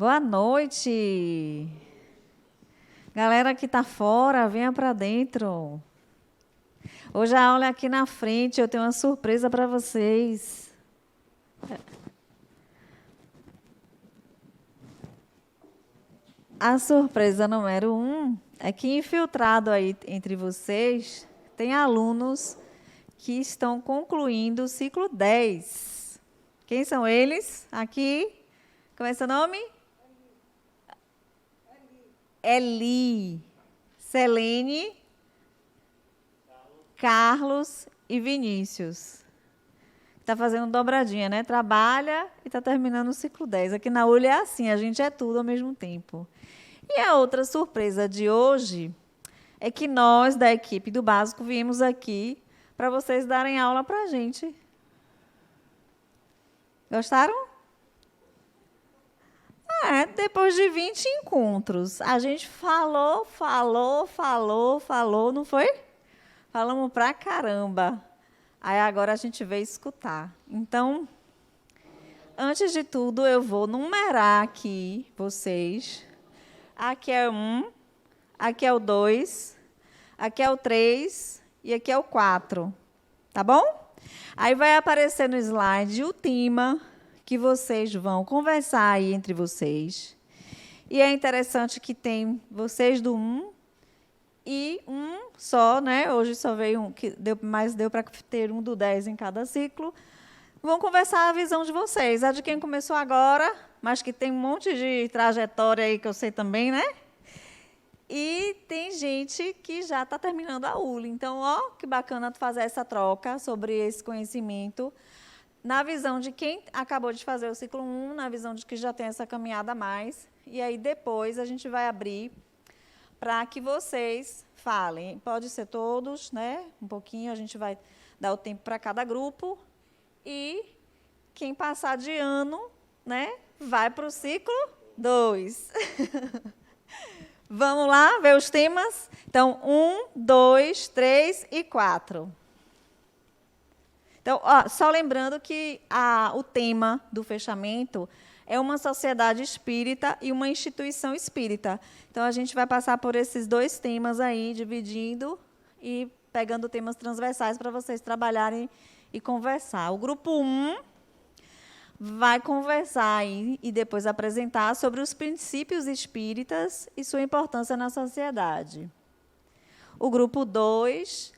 Boa noite. Galera que está fora, venha para dentro. Hoje a aula é aqui na frente, eu tenho uma surpresa para vocês. A surpresa número 1 é que infiltrado aí entre vocês tem alunos que estão concluindo o ciclo 10. Quem são eles? Aqui, como é seu nome? Eli, Selene, Carlos e Vinícius. Está fazendo dobradinha, né? Trabalha e está terminando o ciclo 10. Aqui na ULE é assim, a gente é tudo ao mesmo tempo. E a outra surpresa de hoje é que nós, da equipe do Básico, viemos aqui para vocês darem aula para a gente. Gostaram? Depois de 20 encontros, a gente falou, não foi? Falamos pra caramba. Aí agora a gente veio escutar. Então, antes de tudo, eu vou numerar aqui vocês. Aqui é 1, aqui é o 2, aqui é o 3 e aqui é o 4. Tá bom? Aí vai aparecer no slide o tema que vocês vão conversar aí entre vocês. E é interessante que tem vocês do 1 e um só, né? Hoje só veio um, mas deu para ter um do 10 em cada ciclo. Vão conversar a visão de vocês. A de quem começou agora, mas que tem um monte de trajetória aí que eu sei também, né? E tem gente que já está terminando a ULE. Então, ó, que bacana fazer essa troca sobre esse conhecimento, na visão de quem acabou de fazer o ciclo 1, na visão de que já tem essa caminhada a mais. E aí, depois, a gente vai abrir para que vocês falem. Pode ser todos, né? Um pouquinho, a gente vai dar o tempo para cada grupo. E quem passar de ano, né, vai para o ciclo 2. Vamos lá ver os temas? Então, 1, 2, 3 e 4. Então, ó, só lembrando que o tema do fechamento é uma sociedade espírita e uma instituição espírita. Então, a gente vai passar por esses dois temas aí, dividindo e pegando temas transversais para vocês trabalharem e conversar. O grupo 1 vai conversar aí, e depois apresentar sobre os princípios espíritas e sua importância na sociedade. O grupo 2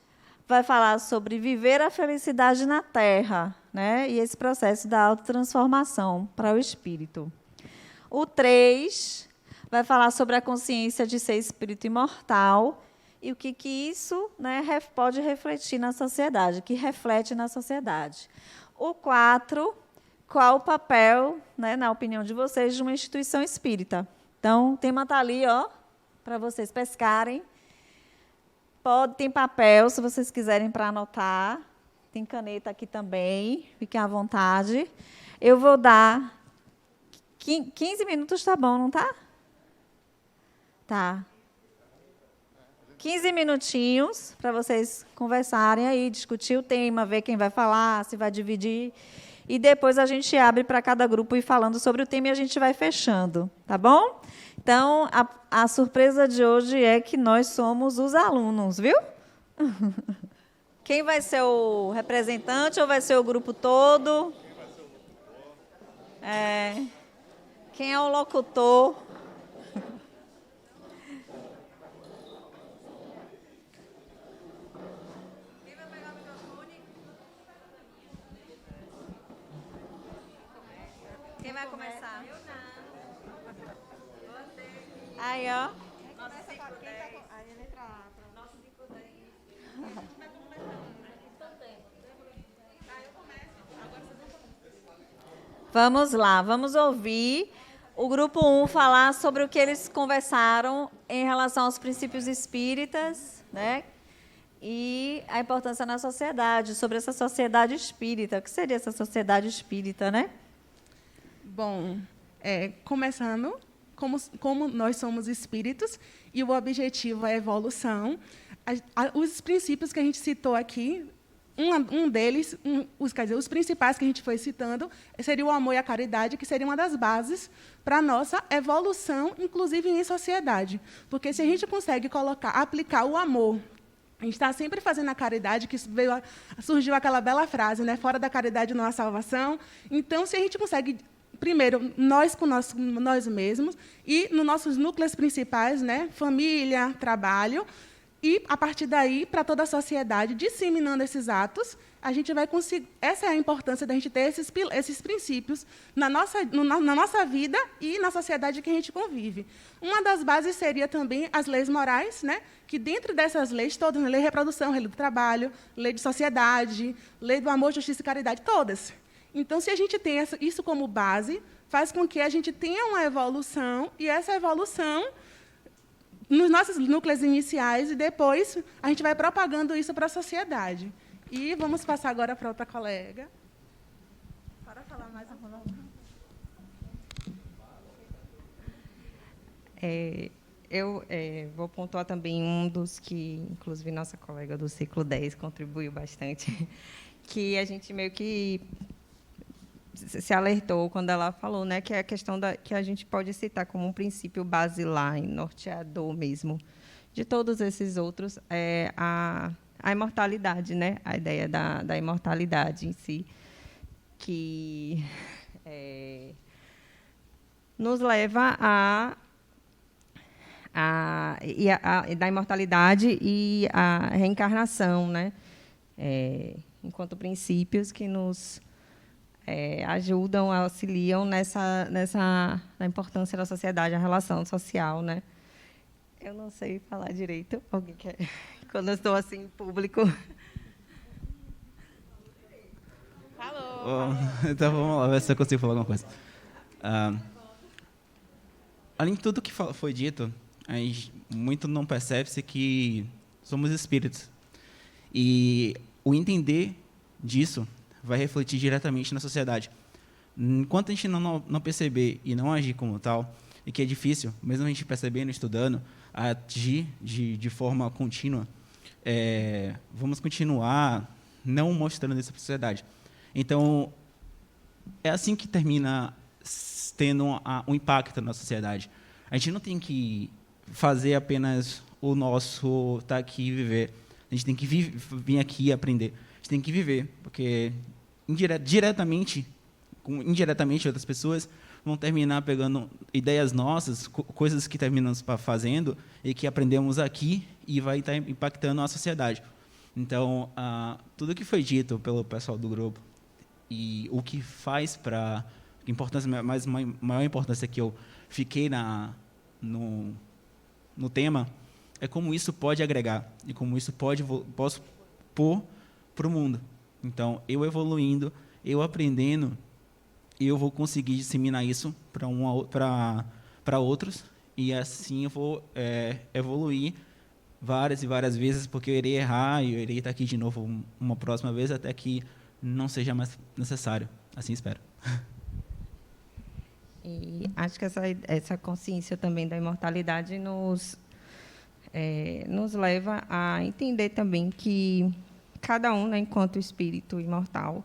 vai falar sobre viver a felicidade na Terra, né? E esse processo da autotransformação para o espírito. O 3 vai falar sobre a consciência de ser espírito imortal e o que isso, né, pode refletir na sociedade, que reflete na sociedade. O 4, qual o papel, né, na opinião de vocês, de uma instituição espírita. Então, o tema está ali, ó, para vocês pescarem. Tem papel, se vocês quiserem, para anotar. Tem caneta aqui também, fiquem à vontade. Eu vou dar 15 minutos, tá bom, não tá? Tá. 15 minutinhos para vocês conversarem aí, discutir o tema, ver quem vai falar, se vai dividir. E depois a gente abre para cada grupo ir falando sobre o tema e a gente vai fechando, tá bom? Então, a surpresa de hoje é que nós somos os alunos, viu? Quem vai ser o representante ou vai ser o grupo todo? Quem é o locutor? Quem vai pegar o microfone? Quem vai começar? Eu não. Aí, ó. Nosso ciclo 10. Nosso ciclo 10. Vamos lá, vamos ouvir o grupo 1 falar sobre o que eles conversaram em relação aos princípios espíritas, né? E a importância na sociedade, sobre essa sociedade espírita. O que seria essa sociedade espírita, né? Bom, começando, como nós somos espíritos e o objetivo é a evolução, os princípios que a gente citou aqui Um deles, quer dizer, os principais que a gente foi citando, seria o amor e a caridade, que seria uma das bases para a nossa evolução, inclusive em sociedade. Porque se a gente consegue aplicar o amor, a gente está sempre fazendo a caridade, que surgiu aquela bela frase, né? Fora da caridade não há salvação. Então, se a gente consegue, primeiro, nós com nós mesmos, e nos nossos núcleos principais, né? Família, trabalho, e, a partir daí, para toda a sociedade, disseminando esses atos, a gente vai conseguir. Essa é a importância da gente ter esses princípios na nossa vida e na sociedade que a gente convive. Uma das bases seria também as leis morais, né? Que, dentro dessas leis, todas, lei de reprodução, lei do trabalho, lei de sociedade, lei do amor, justiça e caridade, todas. Então, se a gente tem isso como base, faz com que a gente tenha uma evolução, e essa evolução nos nossos núcleos iniciais, e depois a gente vai propagando isso para a sociedade. E vamos passar agora para outra colega. Para falar mais um pouco. Eu vou pontuar também um dos que, inclusive, nossa colega do ciclo 10 contribuiu bastante, que a gente meio que se alertou quando ela falou, né, que é a questão que a gente pode citar como um princípio basilar, norteador mesmo, de todos esses outros, é a imortalidade, né, a ideia da imortalidade em si, que nos leva da imortalidade e a reencarnação, né, enquanto princípios que nos ajudam, auxiliam na importância da sociedade, a relação social, né? Eu não sei falar direito. Alguém quer? Quando eu estou assim em público. Falou. Então vamos lá, ver se eu consigo falar alguma coisa. Além de tudo que foi dito, muito não percebe-se que somos espíritos. E o entender disso vai refletir diretamente na sociedade. Enquanto a gente não perceber e não agir como tal, e que é difícil, mesmo a gente percebendo, estudando, agir de forma contínua, vamos continuar não mostrando isso para a sociedade. Então, é assim que termina tendo um impacto na sociedade. A gente não tem que fazer apenas o nosso estar aqui e viver. A gente tem que vir aqui e aprender. A gente tem que viver, porque indiretamente outras pessoas vão terminar pegando ideias nossas, coisas que terminamos fazendo e que aprendemos aqui e vai estar impactando a sociedade. Então, tudo que foi dito pelo pessoal do grupo e o que faz para maior importância que eu fiquei no tema é como isso pode agregar e como isso posso pôr para o mundo. Então, eu evoluindo, eu aprendendo, eu vou conseguir disseminar isso para outros, e assim eu vou evoluir várias e várias vezes, porque eu irei errar e eu irei estar aqui de novo uma próxima vez, até que não seja mais necessário. Assim espero. E acho que essa consciência também da imortalidade nos leva a entender também que cada um, né, enquanto espírito imortal,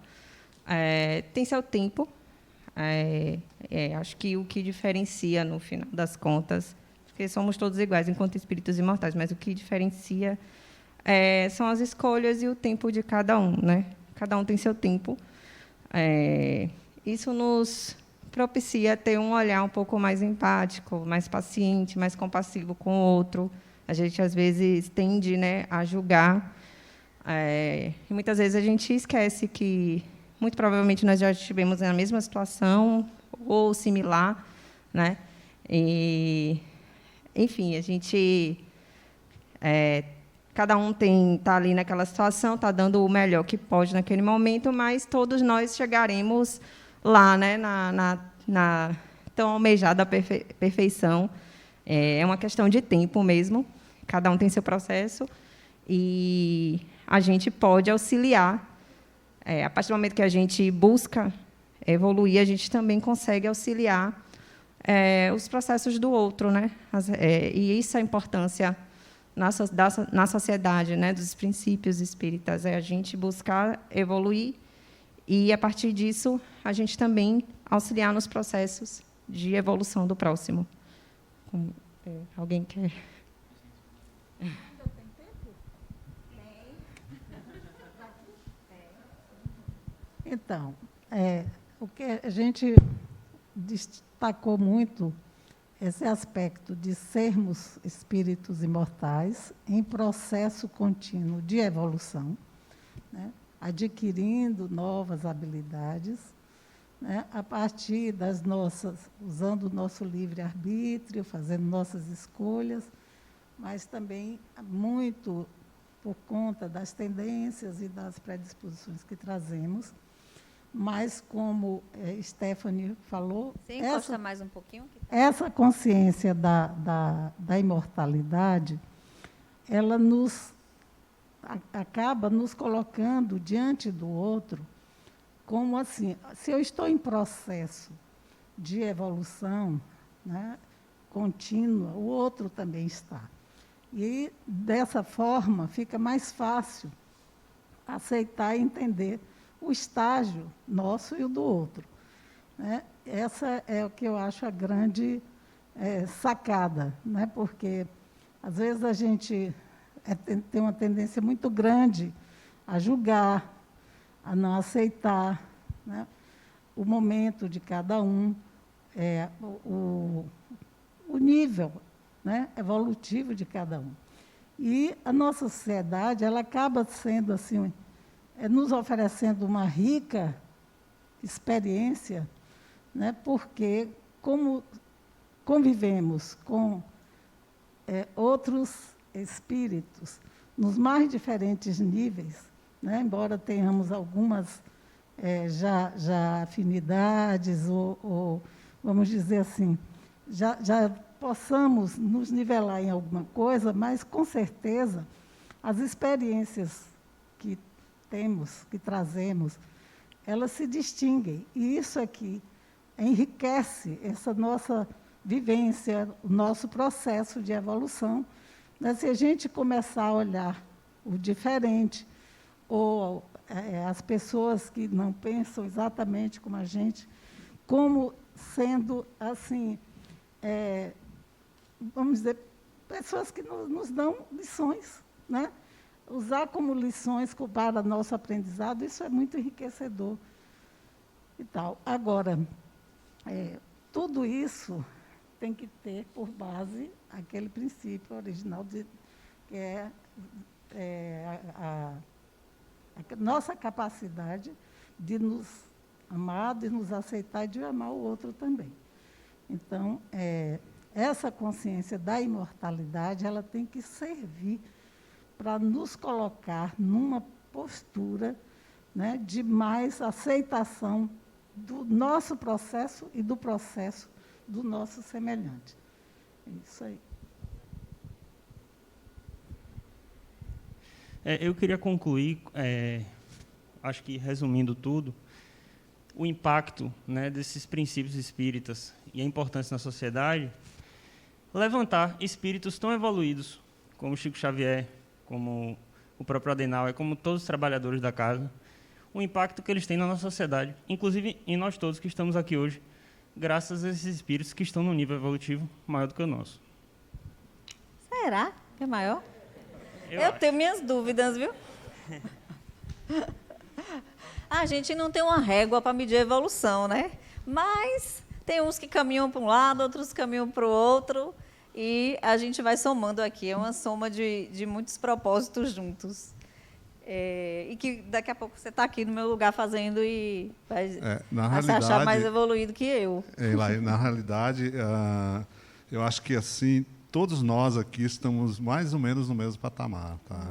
tem seu tempo. Acho que o que diferencia, no final das contas, porque somos todos iguais enquanto espíritos imortais, mas o que diferencia são as escolhas e o tempo de cada um, né? Cada um tem seu tempo. Isso nos propicia ter um olhar um pouco mais empático, mais paciente, mais compassivo com o outro. A gente, às vezes, tende, né, a julgar. E muitas vezes a gente esquece que, muito provavelmente, nós já estivemos na mesma situação ou similar, né? E, enfim, a gente... cada um está ali naquela situação, está dando o melhor que pode naquele momento, mas todos nós chegaremos lá, né, na tão almejada perfeição. É uma questão de tempo mesmo. Cada um tem seu processo e a gente pode auxiliar. A partir do momento que a gente busca evoluir, a gente também consegue auxiliar os processos do outro, né? E isso é a importância na sociedade, né, dos princípios espíritas, é a gente buscar evoluir e, a partir disso, a gente também auxiliar nos processos de evolução do próximo. Alguém quer? Então, o que a gente destacou muito esse aspecto de sermos espíritos imortais em processo contínuo de evolução, né, adquirindo novas habilidades, né, a partir das nossas, usando o nosso livre-arbítrio, fazendo nossas escolhas, mas também muito por conta das tendências e das predisposições que trazemos. Mas, como Stephanie falou, Você encosta mais um pouquinho? essa consciência da imortalidade, ela acaba nos colocando diante do outro como assim, se eu estou em processo de evolução, né, contínua, o outro também está. E, dessa forma, fica mais fácil aceitar e entender o estágio nosso e o do outro, né? Essa é o que eu acho a grande sacada, né? Porque, às vezes, a gente tem uma tendência muito grande a julgar, a não aceitar, né, o momento de cada um, o nível, né, evolutivo de cada um. E a nossa sociedade, ela acaba sendo assim, nos oferecendo uma rica experiência, né, porque, como convivemos com outros espíritos nos mais diferentes níveis, né, embora tenhamos algumas já afinidades, ou, vamos dizer assim, já possamos nos nivelar em alguma coisa, mas, com certeza, as experiências que temos, que trazemos, elas se distinguem. E isso aqui enriquece essa nossa vivência, o nosso processo de evolução. Né? Se a gente começar a olhar o diferente, ou as pessoas que não pensam exatamente como a gente, como sendo, assim, vamos dizer, pessoas que nos dão lições, né? Usar como lições para nosso aprendizado, isso é muito enriquecedor e tal. Agora, tudo isso tem que ter por base aquele princípio original, que é a nossa capacidade de nos amar, de nos aceitar e de amar o outro também. Então, essa consciência da imortalidade, ela tem que servir para nos colocar numa postura, né, de mais aceitação do nosso processo e do processo do nosso semelhante. É isso aí. Eu queria concluir, acho que resumindo tudo, o impacto, né, desses princípios espíritas e a importância na sociedade, levantar espíritos tão evoluídos como Chico Xavier, como o próprio Adenauer, como todos os trabalhadores da casa, o impacto que eles têm na nossa sociedade, inclusive em nós todos que estamos aqui hoje, graças a esses espíritos que estão num nível evolutivo maior do que o nosso. Será que é maior? Eu tenho minhas dúvidas, viu? A gente não tem uma régua para medir a evolução, né? Mas tem uns que caminham para um lado, outros caminham para o outro, e a gente vai somando aqui. É uma soma de muitos propósitos juntos. E que daqui a pouco você está aqui no meu lugar fazendo e vai se achar mais evoluído que eu. Na realidade, eu acho que assim todos nós aqui estamos mais ou menos no mesmo patamar, tá?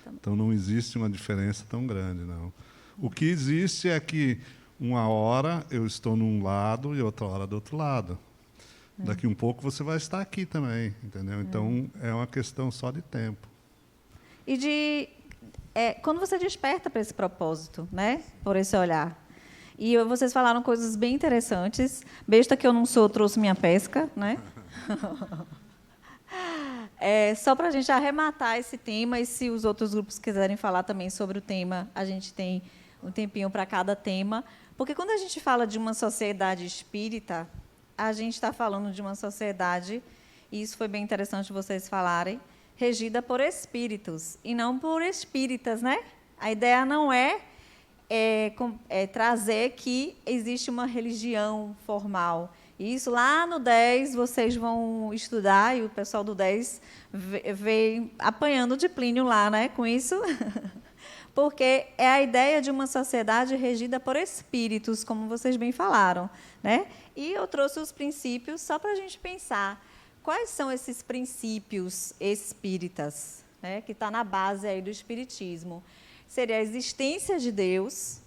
Então não existe uma diferença tão grande, não. O que existe é que uma hora eu estou num lado e outra hora do outro lado. Daqui um pouco você vai estar aqui também, entendeu? Então é uma questão só de tempo. E quando você desperta para esse propósito, né? Por esse olhar. E vocês falaram coisas bem interessantes. Besta que eu não sou, trouxe minha pesca, né? Só para a gente arrematar esse tema, e se os outros grupos quiserem falar também sobre o tema, a gente tem um tempinho para cada tema. Porque quando a gente fala de uma sociedade espírita, a gente está falando de uma sociedade, e isso foi bem interessante vocês falarem, regida por espíritos, e não por espíritas, né? A ideia não é trazer que existe uma religião formal. Isso lá no 10 vocês vão estudar, e o pessoal do 10 vem apanhando de Plínio lá, né, com isso. Porque é a ideia de uma sociedade regida por espíritos, como vocês bem falaram, né? E eu trouxe os princípios só para a gente pensar quais são esses princípios espíritas, né, que está na base aí do espiritismo. Seria a existência de Deus,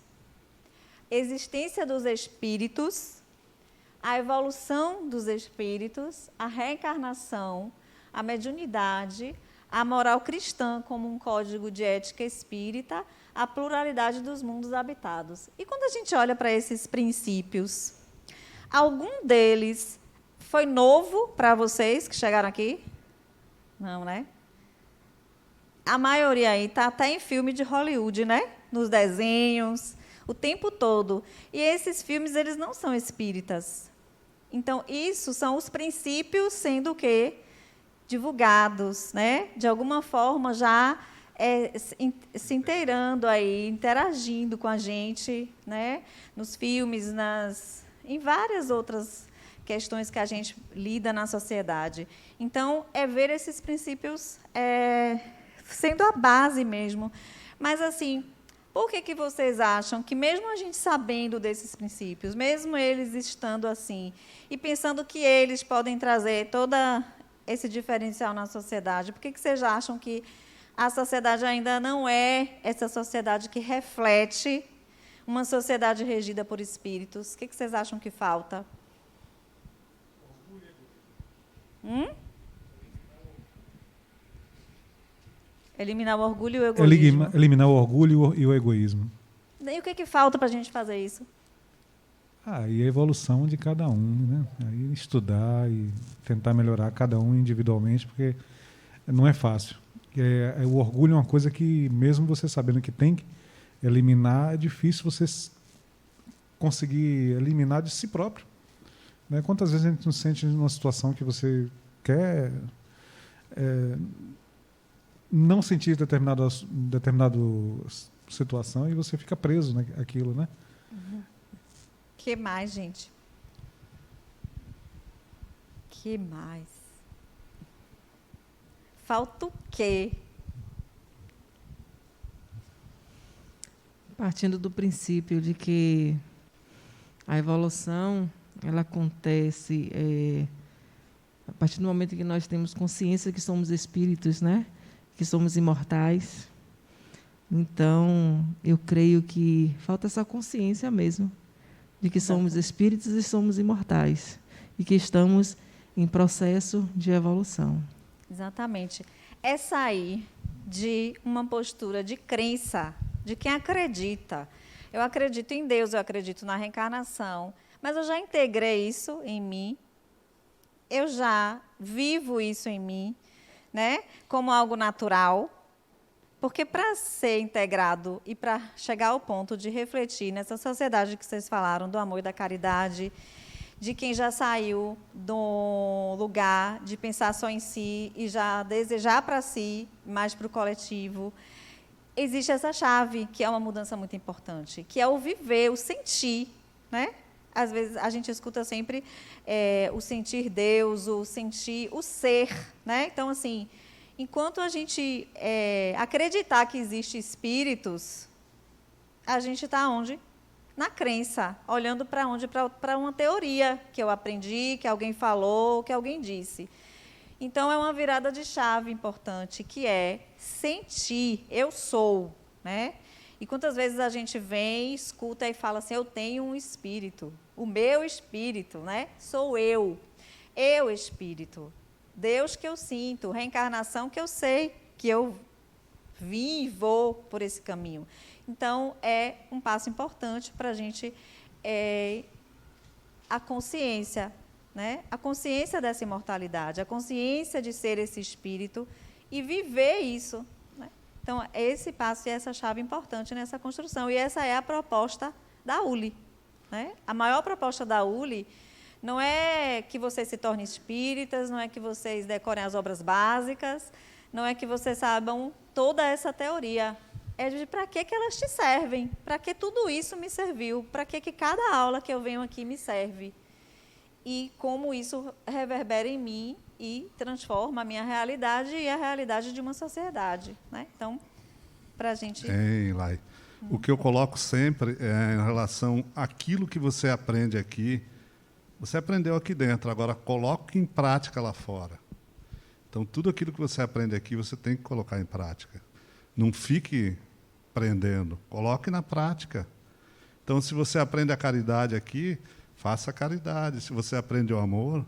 existência dos espíritos, a evolução dos espíritos, a reencarnação, a mediunidade, a moral cristã como um código de ética espírita, a pluralidade dos mundos habitados. E quando a gente olha para esses princípios, algum deles foi novo para vocês que chegaram aqui? Não, né? A maioria aí está até em filme de Hollywood, né? Nos desenhos, o tempo todo. E esses filmes, eles não são espíritas. Então, isso são os princípios sendo o quê? Divulgados, né? De alguma forma, já se inteirando aí, interagindo com a gente, né? Nos filmes, em várias outras questões que a gente lida na sociedade. Então, é ver esses princípios sendo a base mesmo. Mas, assim, por que vocês acham que, mesmo a gente sabendo desses princípios, mesmo eles estando assim, e pensando que eles podem trazer todo esse diferencial na sociedade, por que vocês acham que a sociedade ainda não é essa sociedade que reflete uma sociedade regida por espíritos? O que vocês acham que falta? Eliminar o orgulho e o egoísmo. Eliminar o orgulho e o egoísmo. E o que falta para a gente fazer isso? E a evolução de cada um, né? Aí estudar e tentar melhorar cada um individualmente, porque não é fácil. O orgulho é uma coisa que, mesmo você sabendo que tem que eliminar, é difícil você conseguir eliminar de si próprio. Né? Quantas vezes a gente se sente numa situação que você quer não sentir determinada situação e você fica preso naquilo, né? Que mais, gente? Que mais? Falta o quê? Partindo do princípio de que a evolução ela acontece a partir do momento que nós temos consciência que somos espíritos, né? Que somos imortais. Então, eu creio que falta essa consciência mesmo de que somos espíritos e somos imortais e que estamos em processo de evolução. Exatamente. É sair de uma postura de crença, de quem acredita. Eu acredito em Deus, eu acredito na reencarnação, mas eu já integrei isso em mim, eu já vivo isso em mim, né, como algo natural, porque para ser integrado e para chegar ao ponto de refletir nessa sociedade que vocês falaram, do amor e da caridade, de quem já saiu do lugar de pensar só em si e já desejar para si, mais para o coletivo, existe essa chave, que é uma mudança muito importante, que é o viver, o sentir, né? Às vezes a gente escuta sempre o sentir Deus, o sentir o ser, né? Então, assim, enquanto a gente acreditar que existem espíritos, a gente está onde? Na crença, olhando para onde? Para uma teoria que eu aprendi, que alguém falou, que alguém disse. Então, é uma virada de chave importante, que é sentir, eu sou, né? E quantas vezes a gente vem, escuta e fala assim, eu tenho um espírito, o meu espírito, né? Sou eu espírito. Deus que eu sinto, reencarnação que eu sei, que eu vim e vou por esse caminho. Então, é um passo importante para a gente, a consciência né? A consciência dessa imortalidade, a consciência de ser esse espírito e viver isso, né? Então, esse passo e essa chave importante nessa construção. E essa é a proposta da ULI, né? A maior proposta da ULI não é que vocês se tornem espíritas, não é que vocês decorem as obras básicas, não é que vocês saibam toda essa teoria. É de para que elas te servem, para que tudo isso me serviu, para que cada aula que eu venho aqui me serve. E como isso reverbera em mim e transforma a minha realidade e a realidade de uma sociedade, né? Então, para a gente... Lai. O que eu coloco sempre é em relação àquilo que você aprende aqui. Você aprendeu aqui dentro, agora coloque em prática lá fora. Então, tudo aquilo que você aprende aqui, você tem que colocar em prática. Não fique aprendendo, coloque na prática. Então, se você aprende a caridade aqui, faça a caridade. Se você aprende o amor,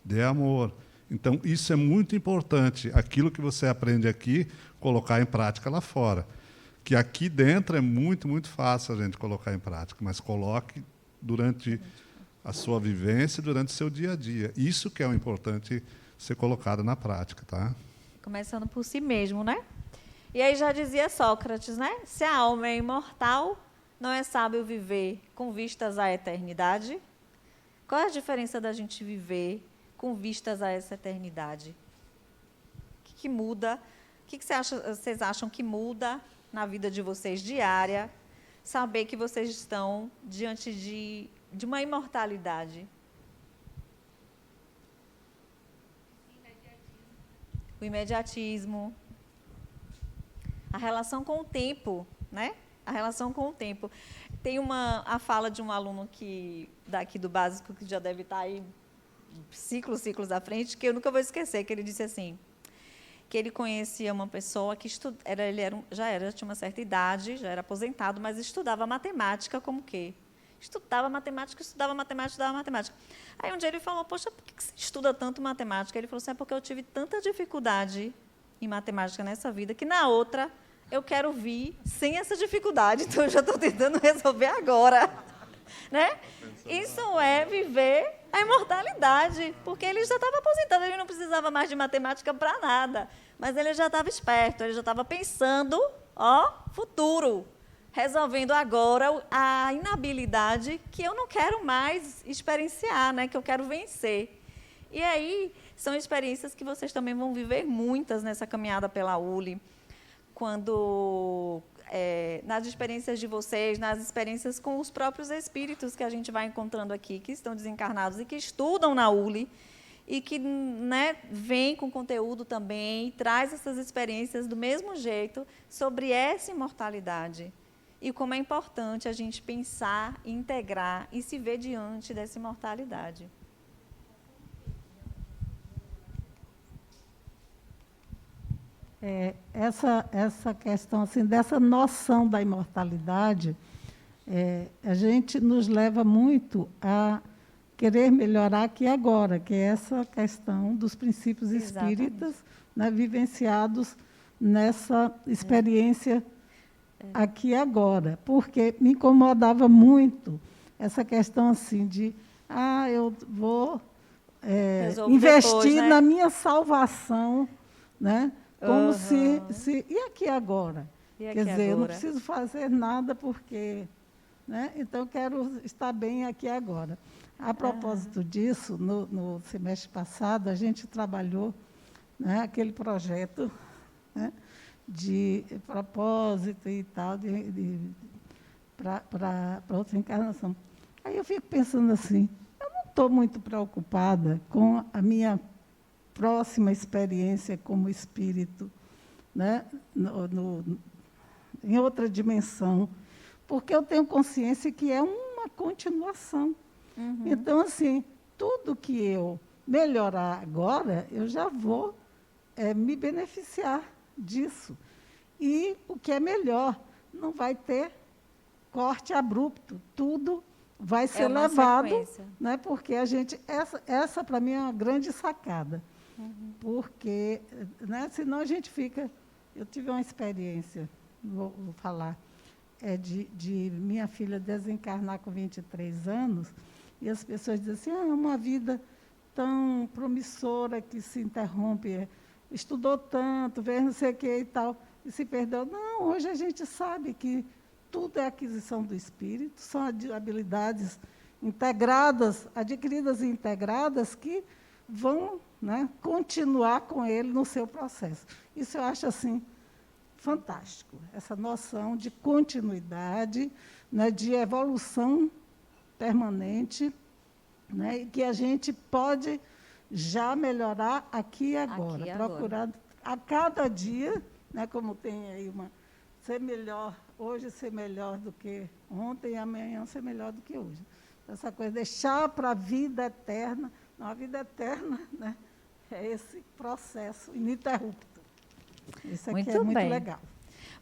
dê amor. Então, isso é muito importante. Aquilo que você aprende aqui, colocar em prática lá fora. Que aqui dentro é muito, muito fácil a gente colocar em prática, mas coloque durante a sua vivência, durante o seu dia a dia. Isso que é o importante ser colocado na prática, tá? Começando por si mesmo, né? E aí já dizia Sócrates, né? Se a alma é imortal, não é sábio viver com vistas à eternidade? Qual é a diferença da gente viver com vistas a essa eternidade? O que muda? O que vocês acham que muda na vida de vocês diária? Saber que vocês estão diante de uma imortalidade. O imediatismo. A relação com o tempo, né? A relação com o tempo. Tem a fala de um aluno daqui do básico, que já deve estar aí ciclos à frente, que eu nunca vou esquecer, que ele disse assim, que ele conhecia uma pessoa que já tinha uma certa idade, já era aposentado, mas estudava matemática como quê? Estudava matemática. Aí um dia ele falou, poxa, por que você estuda tanto matemática? Ele falou assim, é porque eu tive tanta dificuldade em matemática nessa vida, que na outra eu quero vir sem essa dificuldade, então eu já estou tentando resolver agora. Né? Isso é viver a imortalidade, porque ele já estava aposentado, ele não precisava mais de matemática para nada, mas ele já estava esperto, ele já estava pensando, futuro, resolvendo agora a inabilidade que eu não quero mais experienciar, né? Que eu quero vencer. E aí são experiências que vocês também vão viver muitas nessa caminhada pela ULI, quando nas experiências de vocês, nas experiências com os próprios espíritos que a gente vai encontrando aqui, que estão desencarnados e que estudam na ULI, e que, né, vem com conteúdo também, traz essas experiências do mesmo jeito sobre essa imortalidade. E como é importante a gente pensar, integrar e se ver diante dessa imortalidade. Essa questão assim, dessa noção da imortalidade, a gente nos leva muito a querer melhorar aqui e agora, que é essa questão dos princípios espíritas, né, vivenciados nessa experiência aqui e agora, porque me incomodava muito essa questão assim de eu vou investir depois, né, na minha salvação, né? Como se e aqui agora? E aqui quer dizer, agora? Eu não preciso fazer nada porque, né? Então eu quero estar bem aqui agora. A propósito disso, no semestre passado, a gente trabalhou, né, aquele projeto, né, de propósito e tal, para outra encarnação. Aí eu fico pensando assim, eu não estou muito preocupada com a minha próxima experiência como espírito, né, em outra dimensão, porque eu tenho consciência que é uma continuação. Uhum. Então, assim, tudo que eu melhorar agora, eu já vou me beneficiar disso. E o que é melhor, não vai ter corte abrupto, tudo vai ser levado, né, porque a gente, essa para mim é uma grande sacada. Uhum. Porque, né, senão a gente fica... Eu tive uma experiência, vou falar, de minha filha desencarnar com 23 anos, e as pessoas dizem assim, uma vida tão promissora que se interrompe, estudou tanto, fez não sei o que e tal, e se perdeu. Não, hoje a gente sabe que tudo é aquisição do espírito, são habilidades integradas, adquiridas e integradas, que vão, né, continuar com ele no seu processo. Isso eu acho assim fantástico, essa noção de continuidade, né, de evolução permanente, né, que a gente pode já melhorar aqui e agora, procurar a cada dia, né, como tem aí ser melhor, hoje ser melhor do que ontem e amanhã ser melhor do que hoje. Essa coisa, deixar para a vida eterna, não, a vida eterna, né, é esse processo ininterrupto. Isso aqui é muito legal.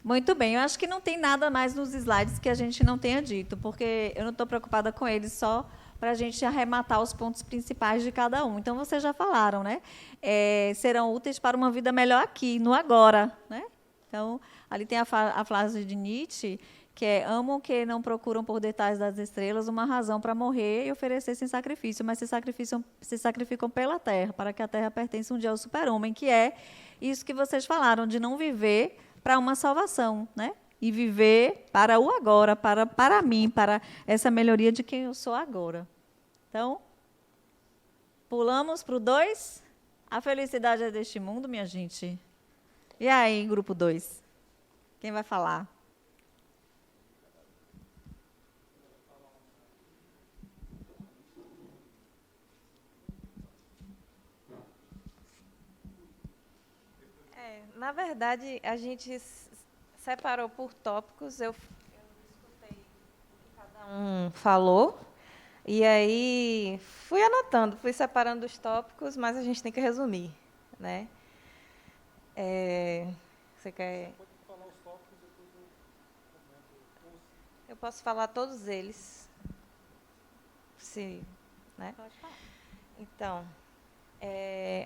Muito bem, eu acho que não tem nada mais nos slides que a gente não tenha dito, porque eu não estou preocupada com eles, só para a gente arrematar os pontos principais de cada um. Então, vocês já falaram, né? Serão úteis para uma vida melhor aqui, no agora, né? Então, ali tem a frase de Nietzsche, que é: amam que não procuram por detalhes das estrelas uma razão para morrer e oferecer sem sacrifício, mas se sacrificam pela terra, para que a terra pertença um dia ao super-homem, que é isso que vocês falaram, de não viver para uma salvação, né? E viver para o agora, para mim, para essa melhoria de quem eu sou agora. Então, pulamos para o 2. A felicidade é deste mundo, minha gente. E aí, grupo 2? Quem vai falar? Na verdade, a gente separou por tópicos. Eu escutei o que cada um falou. E aí fui anotando, fui separando os tópicos, mas a gente tem que resumir, né? Você quer? Pode falar os tópicos, depois eu comento. Eu posso falar todos eles. Se, né? Pode falar. Então,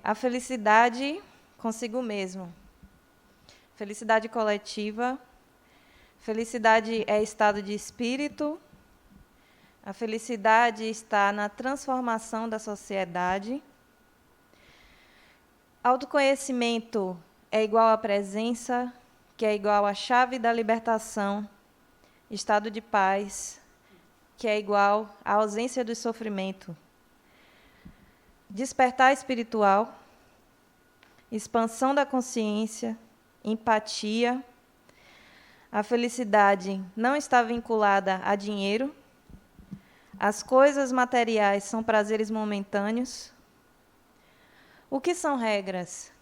a felicidade consigo mesmo. Felicidade coletiva. Felicidade é estado de espírito. A felicidade está na transformação da sociedade. Autoconhecimento é igual à presença, que é igual à chave da libertação. Estado de paz, que é igual à ausência do sofrimento. Despertar espiritual, expansão da consciência, empatia. A felicidade não está vinculada a dinheiro. As coisas materiais são prazeres momentâneos. O que são regras?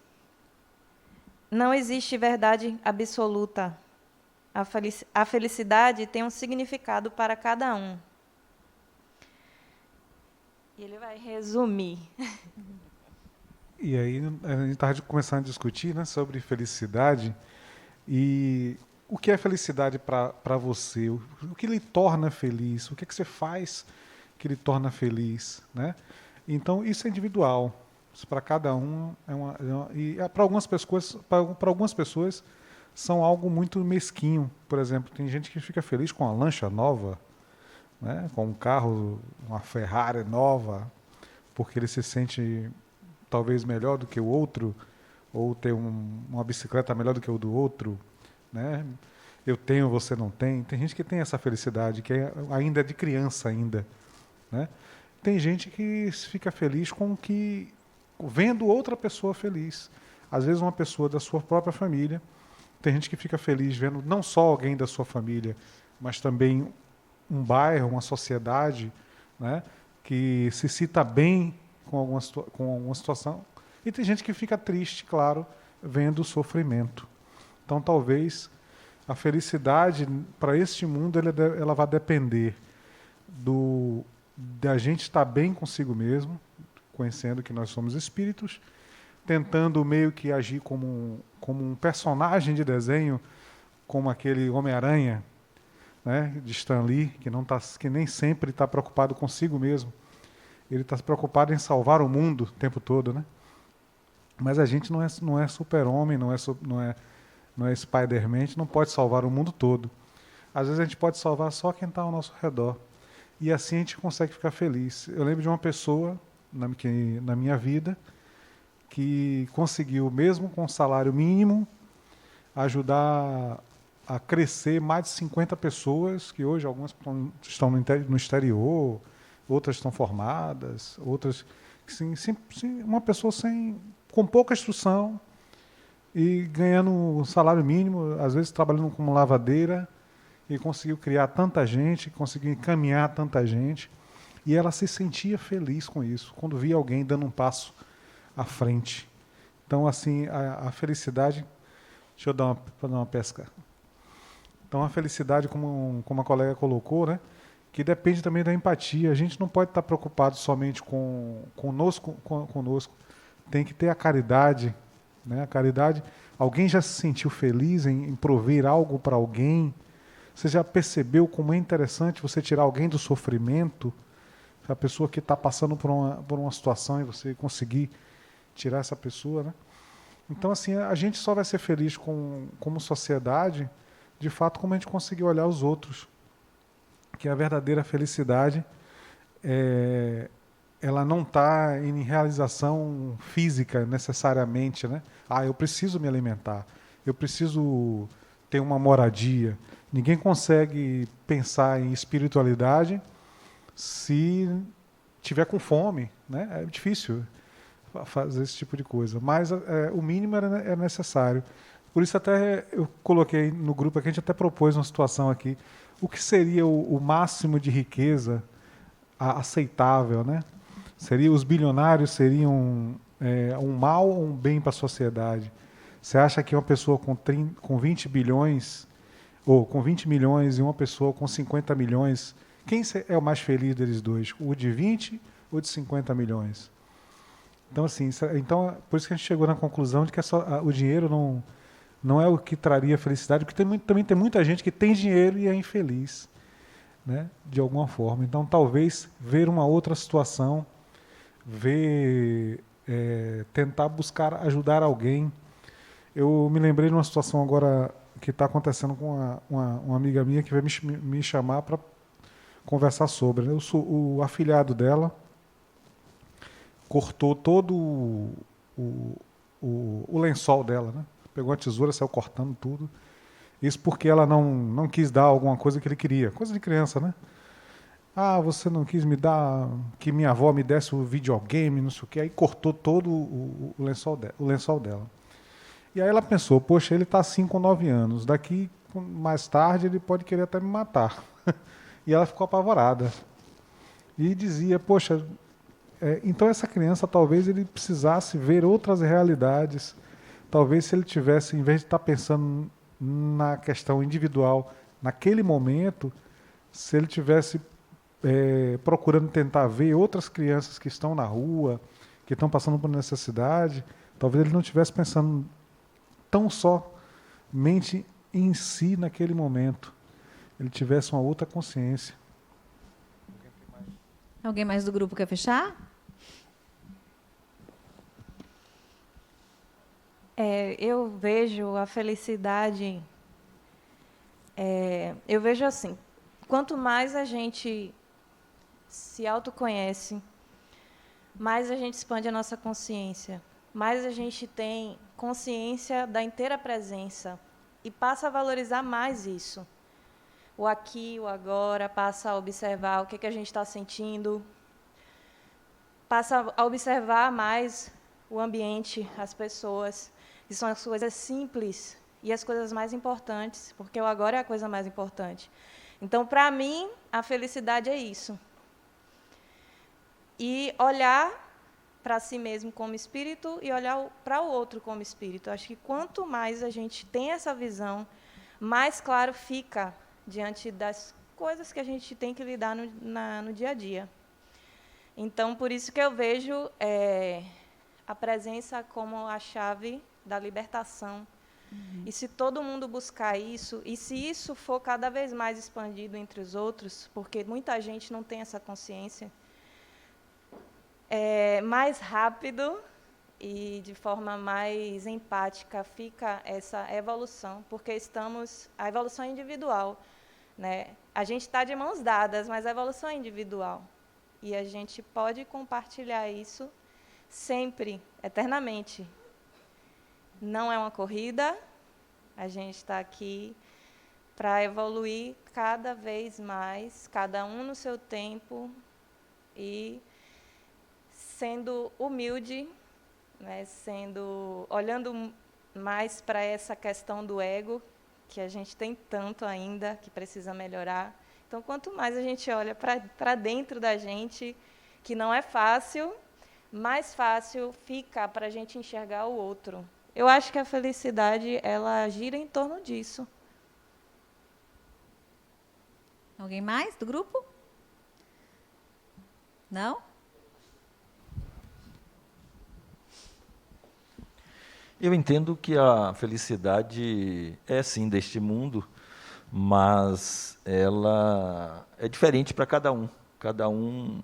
Não existe verdade absoluta. A felicidade tem um significado para cada um. E ele vai resumir. E aí a gente estava começando a discutir, né, sobre felicidade. E o que é felicidade para você? O que lhe torna feliz? O que é que você faz que lhe torna feliz, né? Então, isso é individual. Isso para cada um e para algumas pessoas são algo muito mesquinho. Por exemplo, tem gente que fica feliz com uma lancha nova, né, com um carro, uma Ferrari nova, porque ele se sente talvez melhor do que o outro, ou ter uma bicicleta melhor do que o do outro, né? Eu tenho, você não tem. Tem gente que tem essa felicidade, que ainda é de criança ainda, né? Tem gente que fica feliz vendo outra pessoa feliz. Às vezes uma pessoa da sua própria família. Tem gente que fica feliz vendo não só alguém da sua família, mas também um bairro, uma sociedade, né, que se cita bem com alguma situação. E tem gente que fica triste, claro, vendo o sofrimento. Então, talvez a felicidade para este mundo ela vai depender da gente estar bem consigo mesmo, conhecendo que nós somos espíritos, tentando meio que agir como um personagem de desenho, como aquele Homem-Aranha, né, de Stan Lee, que nem sempre está preocupado consigo mesmo. Ele está preocupado em salvar o mundo o tempo todo, né? Mas a gente não é super-homem, não é Spider-Man, a gente não pode salvar o mundo todo. Às vezes a gente pode salvar só quem está ao nosso redor. E assim a gente consegue ficar feliz. Eu lembro de uma pessoa na minha vida, que conseguiu, mesmo com salário mínimo, ajudar a crescer mais de 50 pessoas, que hoje algumas estão no exterior, outras estão formadas, outras... Sim, uma pessoa com pouca instrução e ganhando um salário mínimo, às vezes trabalhando como lavadeira, e conseguiu criar tanta gente, conseguiu encaminhar tanta gente, e ela se sentia feliz com isso, quando via alguém dando um passo à frente. Então, assim, a felicidade... Deixa eu dar uma pesca. Então, a felicidade, como a colega colocou, né, que depende também da empatia. A gente não pode estar preocupado somente conosco. Tem que ter a caridade. Né? A caridade. Alguém já se sentiu feliz em prover algo para alguém? Você já percebeu como é interessante você tirar alguém do sofrimento? A pessoa que está passando por uma situação e você conseguir tirar essa pessoa, né? Então, assim, a gente só vai ser feliz como sociedade, de fato, como a gente conseguir olhar os outros. Que a verdadeira felicidade, ela não está em realização física, necessariamente, né? Eu preciso me alimentar, eu preciso ter uma moradia. Ninguém consegue pensar em espiritualidade se tiver com fome, né? É difícil fazer esse tipo de coisa, mas o mínimo é necessário. Por isso até eu coloquei no grupo aqui, a gente até propôs uma situação aqui, o que seria o máximo de riqueza aceitável, né? Os bilionários seriam um mal ou um bem para a sociedade? Você acha que uma pessoa com 20 bilhões, ou com 20 milhões e uma pessoa com 50 milhões, quem é o mais feliz deles dois? O de 20 ou de 50 milhões? Então, assim, por isso que a gente chegou na conclusão de que o dinheiro não é o que traria felicidade, porque também tem muita gente que tem dinheiro e é infeliz, né, de alguma forma. Então, talvez ver uma outra situação, tentar buscar ajudar alguém. Eu me lembrei de uma situação agora que está acontecendo com uma amiga minha que veio me chamar para conversar sobre. Eu sou o afilhado dela, cortou todo o lençol dela, né? Pegou a tesoura, saiu cortando tudo. Isso porque ela não quis dar alguma coisa que ele queria. Coisa de criança, né? Você não quis me dar, que minha avó me desse o videogame, não sei o quê. Aí cortou todo o lençol dela. E aí ela pensou, poxa, ele está assim com 9 anos. Daqui, mais tarde, ele pode querer até me matar. E ela ficou apavorada. E dizia, poxa... então essa criança talvez ele precisasse ver outras realidades. Talvez se ele tivesse, em vez de estar pensando na questão individual naquele momento, se ele tivesse procurando tentar ver outras crianças que estão na rua, que estão passando por necessidade, talvez ele não estivesse pensando tão somente em si naquele momento. Ele tivesse uma outra consciência. Alguém mais do grupo quer fechar? Eu vejo a felicidade, eu vejo assim, quanto mais a gente se autoconhece, mais a gente expande a nossa consciência, mais a gente tem consciência da inteira presença e passa a valorizar mais isso. O aqui, o agora, passa a observar o que a gente está sentindo, passa a observar mais o ambiente, as pessoas, que são as coisas simples e as coisas mais importantes, porque o agora é a coisa mais importante. Então, para mim, a felicidade é isso. E olhar para si mesmo como espírito e olhar para o outro como espírito. Acho que quanto mais a gente tem essa visão, mais claro fica diante das coisas que a gente tem que lidar no dia a dia. Então, por isso que eu vejo a presença como a chave da libertação. E se todo mundo buscar isso, e se isso for cada vez mais expandido entre os outros, porque muita gente não tem essa consciência, mais rápido e de forma mais empática fica essa evolução, porque a evolução é individual, né? A gente está de mãos dadas, mas a evolução é individual. E a gente pode compartilhar isso sempre, eternamente. Não é uma corrida, a gente está aqui para evoluir cada vez mais, cada um no seu tempo e sendo humilde, né, olhando mais para essa questão do ego, que a gente tem tanto ainda, que precisa melhorar. Então, quanto mais a gente olha para dentro da gente, que não é fácil, mais fácil fica para a gente enxergar o outro. Eu acho que a felicidade, ela gira em torno disso. Alguém mais do grupo? Não? Eu entendo que a felicidade é, sim, deste mundo, mas ela é diferente para cada um. Cada um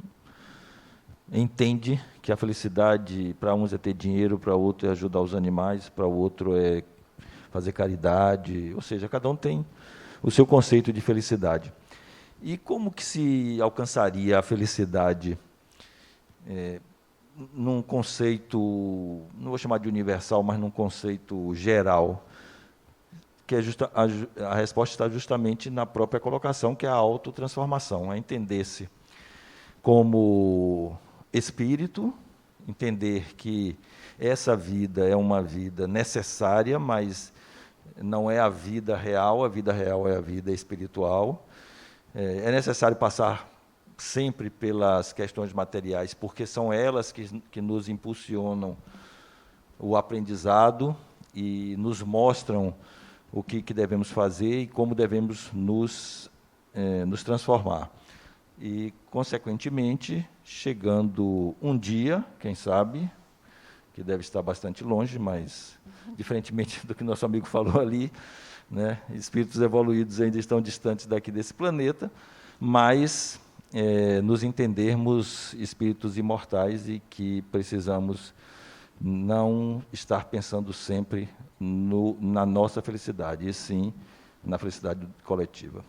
entende que a felicidade, para uns é ter dinheiro, para outro é ajudar os animais, para o outro é fazer caridade, ou seja, cada um tem o seu conceito de felicidade. E como que se alcançaria a felicidade num conceito, não vou chamar de universal, mas num conceito geral, que a resposta está justamente na própria colocação, que é a autotransformação, é entender-se como espírito, entender que essa vida é uma vida necessária, mas não é a vida real é a vida espiritual. É necessário passar sempre pelas questões materiais, porque são elas que nos impulsionam o aprendizado e nos mostram o que devemos fazer e como devemos nos transformar. E, consequentemente, chegando um dia, quem sabe, que deve estar bastante longe, mas, diferentemente do que nosso amigo falou ali, né, espíritos evoluídos ainda estão distantes daqui desse planeta, mas nos entendermos espíritos imortais e que precisamos não estar pensando sempre na nossa felicidade, e sim na felicidade coletiva.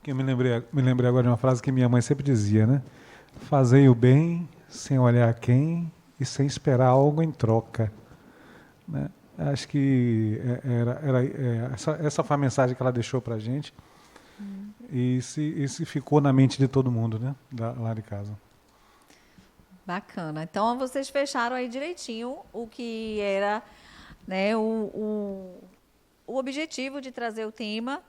Eu me lembrei agora de uma frase que minha mãe sempre dizia, né? Fazei o bem sem olhar a quem e sem esperar algo em troca, né? Acho que essa foi a mensagem que ela deixou para a gente. E se ficou na mente de todo mundo, né? Lá de casa. Bacana. Então, vocês fecharam aí direitinho o que era, né, o objetivo de trazer o tema,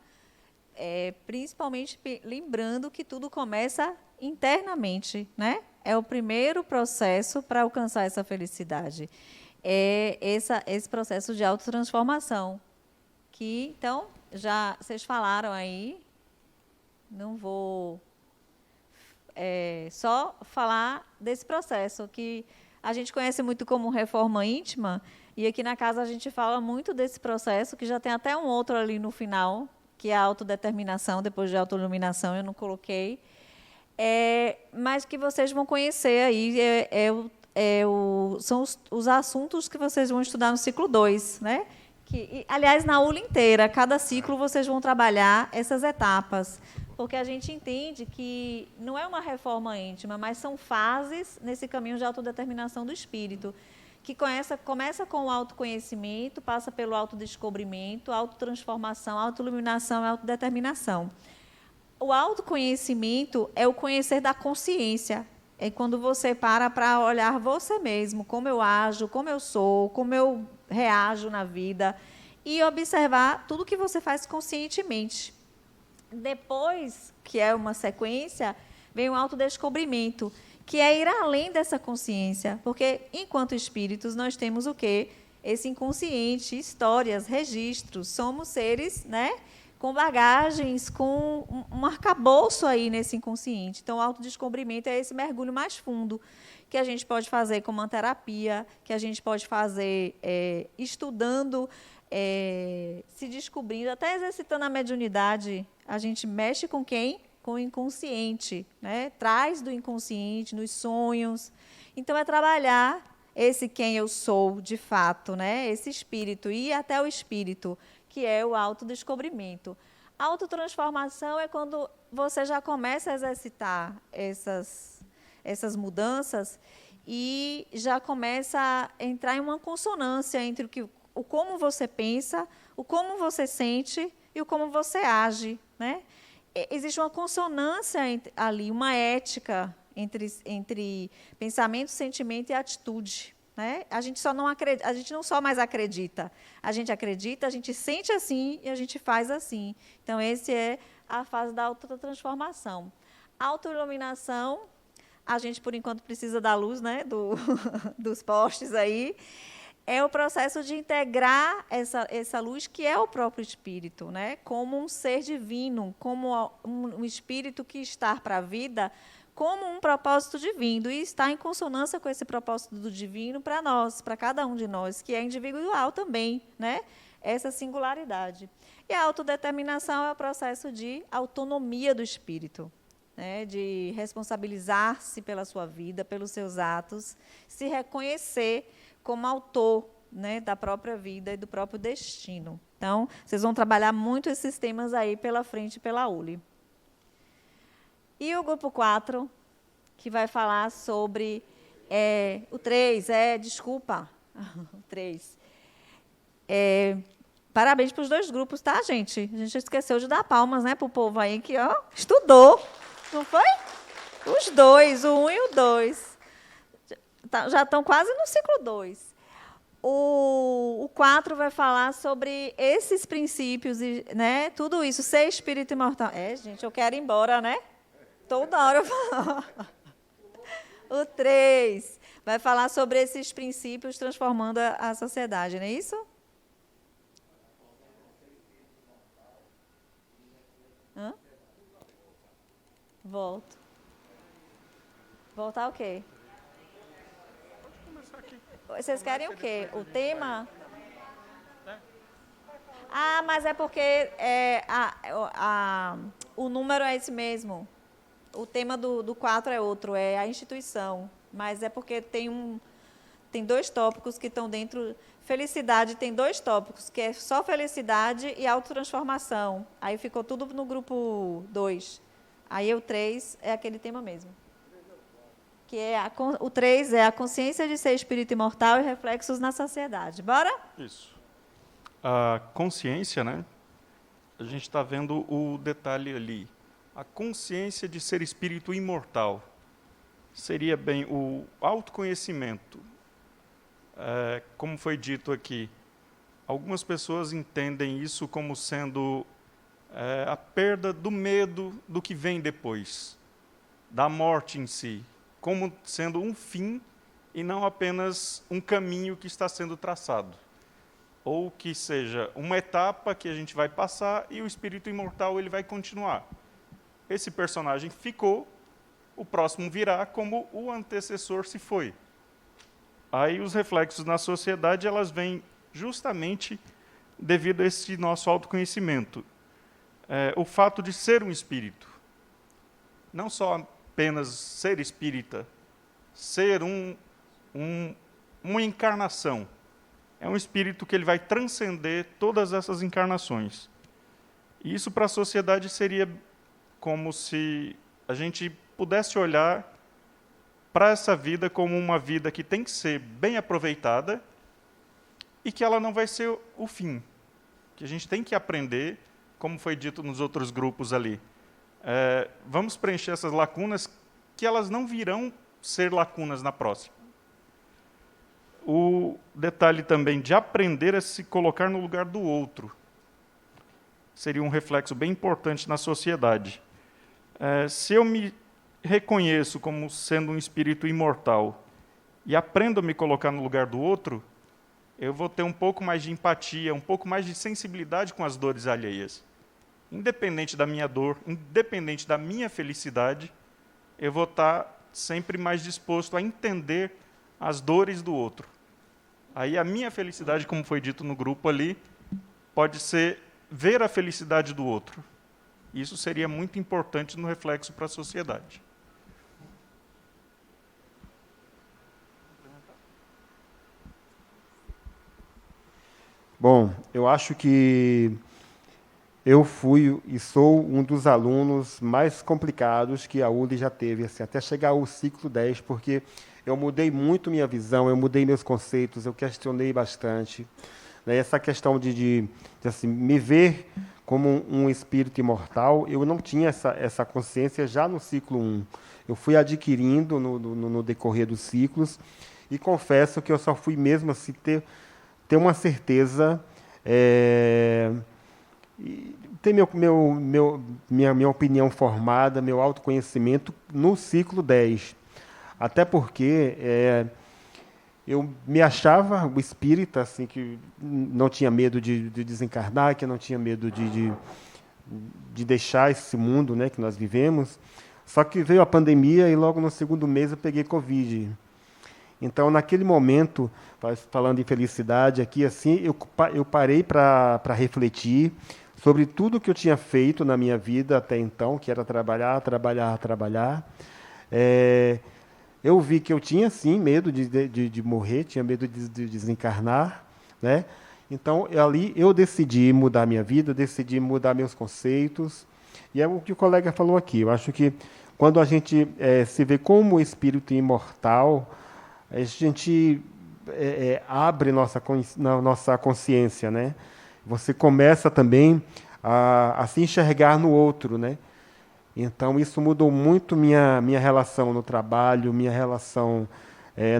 principalmente lembrando que tudo começa internamente, né? É o primeiro processo para alcançar essa felicidade. É esse processo de autotransformação, que, então, já vocês falaram aí, não vou só falar desse processo, que a gente conhece muito como reforma íntima, e aqui na casa a gente fala muito desse processo, que já tem até um outro ali no final, que é a autodeterminação, depois de autoiluminação, eu não coloquei, mas que vocês vão conhecer aí, são os assuntos que vocês vão estudar no ciclo 2, né? Aliás, na aula inteira, cada ciclo vocês vão trabalhar essas etapas, porque a gente entende que não é uma reforma íntima, mas são fases nesse caminho de autodeterminação do espírito, que começa com o autoconhecimento, passa pelo autodescobrimento, autotransformação, autoiluminação e autodeterminação. O autoconhecimento é o conhecer da consciência. É quando você para olhar você mesmo, como eu ajo, como eu sou, como eu reajo na vida, e observar tudo que você faz conscientemente. Depois, que é uma sequência, vem o autodescobrimento, que é ir além dessa consciência, porque, enquanto espíritos, nós temos o quê? Esse inconsciente, histórias, registros, somos seres, né, com bagagens, com um arcabouço aí nesse inconsciente. Então, o autodescobrimento é esse mergulho mais fundo, que a gente pode fazer com uma terapia, que a gente pode fazer estudando, se descobrindo, até exercitando a mediunidade. A gente mexe com quem? Com o inconsciente, né? Traz do inconsciente, nos sonhos. Então, é trabalhar esse quem eu sou, de fato, né? Esse espírito, ir até o espírito, que é o autodescobrimento. Autotransformação é quando você já começa a exercitar essas mudanças e já começa a entrar em uma consonância entre o como você pensa, o como você sente e o como você age, né? Existe uma consonância ali, uma ética entre pensamento, sentimento e atitude, né? A gente não só mais acredita, a gente sente assim e a gente faz assim. Então, essa é a fase da autotransformação. Autoiluminação, a gente, por enquanto, precisa da luz, né, dos postes aí. É o processo de integrar essa luz que é o próprio Espírito, né, como um ser divino, como um Espírito que está para a vida, como um propósito divino, e está em consonância com esse propósito do divino para nós, para cada um de nós, que é individual também, né, essa singularidade. E a autodeterminação é o processo de autonomia do Espírito, né, de responsabilizar-se pela sua vida, pelos seus atos, se reconhecer como autor, né, da própria vida e do próprio destino. Então, vocês vão trabalhar muito esses temas aí pela frente, pela ULI. E o grupo 4, que vai falar sobre o 3, desculpa, o 3. Parabéns para os 2 grupos, tá, gente? A gente esqueceu de dar palmas, né, para o povo aí que estudou, não foi? Os 2, o 1 e o 2. Já estão quase no ciclo 2. O 4 vai falar sobre esses princípios, né? Tudo isso, ser espírito imortal. Gente, eu quero ir embora, né? Toda hora eu falo. O 3 vai falar sobre esses princípios transformando a sociedade, não é isso? Volto. Voltar o quê? Vocês querem o quê? O tema? Mas é porque o número é esse mesmo. O tema do 4 é outro, é a instituição. Mas é porque tem 2 tópicos que estão dentro. Felicidade tem 2 tópicos, que é só felicidade e autotransformação. Aí ficou tudo no grupo 2. Aí o 3 é aquele tema mesmo. Que o 3 é a consciência de ser espírito imortal e reflexos na sociedade. Bora? Isso. A consciência, né? A gente está vendo o detalhe ali. A consciência de ser espírito imortal seria bem o autoconhecimento. Como foi dito aqui, algumas pessoas entendem isso como sendo a perda do medo do que vem depois, da morte em si, como sendo um fim e não apenas um caminho que está sendo traçado. Ou que seja uma etapa que a gente vai passar e o espírito imortal ele vai continuar. Esse personagem ficou, o próximo virá como o antecessor se foi. Aí os reflexos na sociedade elas vêm justamente devido a esse nosso autoconhecimento. O fato de ser um espírito, não só apenas ser espírita, ser uma encarnação. É um espírito que ele vai transcender todas essas encarnações. E isso para a sociedade seria como se a gente pudesse olhar para essa vida como uma vida que tem que ser bem aproveitada e que ela não vai ser o fim. Que a gente tem que aprender, como foi dito nos outros grupos ali. Vamos preencher essas lacunas que elas não virão ser lacunas na próxima. O detalhe também de aprender a se colocar no lugar do outro seria um reflexo bem importante na sociedade. Se eu me reconheço como sendo um espírito imortal e aprendo a me colocar no lugar do outro, eu vou ter um pouco mais de empatia, um pouco mais de sensibilidade com as dores alheias. Independente da minha dor, independente da minha felicidade, eu vou estar sempre mais disposto a entender as dores do outro. Aí a minha felicidade, como foi dito no grupo ali, pode ser ver a felicidade do outro. Isso seria muito importante no reflexo para a sociedade. Bom, eu acho que eu fui e sou um dos alunos mais complicados que a ULI já teve, assim, até chegar ao ciclo 10, porque eu mudei muito minha visão, eu mudei meus conceitos, eu questionei bastante. Né? Essa questão de assim, me ver como um espírito imortal, eu não tinha essa consciência já no ciclo 1. Eu fui adquirindo no decorrer dos ciclos, e confesso que eu só fui mesmo assim, ter uma certeza, ter minha opinião formada, meu autoconhecimento no ciclo 10. Até porque eu me achava o espírita, assim, que não tinha medo de desencarnar, que não tinha medo de deixar esse mundo, né, que nós vivemos. Só que veio a pandemia e logo no segundo mês eu peguei Covid. Então, naquele momento, falando em felicidade aqui, assim, eu parei para refletir sobre tudo que eu tinha feito na minha vida até então, que era trabalhar. Eu vi que eu tinha, sim, medo de morrer, tinha medo de desencarnar, né? Então, ali eu decidi mudar minha vida, decidi mudar meus conceitos, e é o que o colega falou aqui. Eu acho que quando a gente se vê como espírito imortal, a gente abre nossa consciência, né? Você começa também a se enxergar no outro, né? Então, isso mudou muito minha relação no trabalho, minha relação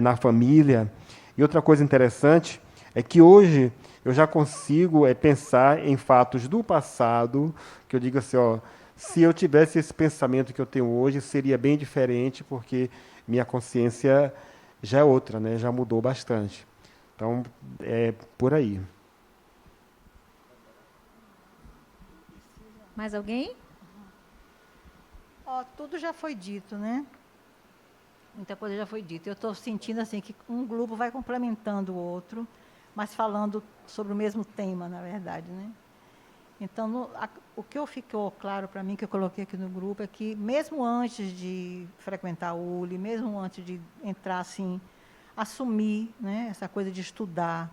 na família. E outra coisa interessante é que hoje eu já consigo pensar em fatos do passado, que eu digo assim, ó, se eu tivesse esse pensamento que eu tenho hoje, seria bem diferente, porque minha consciência já é outra, né? Já mudou bastante. Então, é por aí. Mais alguém? Tudo já foi dito, né? Muita coisa já foi dita. Eu estou sentindo assim que um grupo vai complementando o outro, mas falando sobre o mesmo tema, na verdade, né? Então, o que ficou claro para mim, que eu coloquei aqui no grupo, é que mesmo antes de frequentar o ULI, mesmo antes de entrar assim, assumir, né, essa coisa de estudar,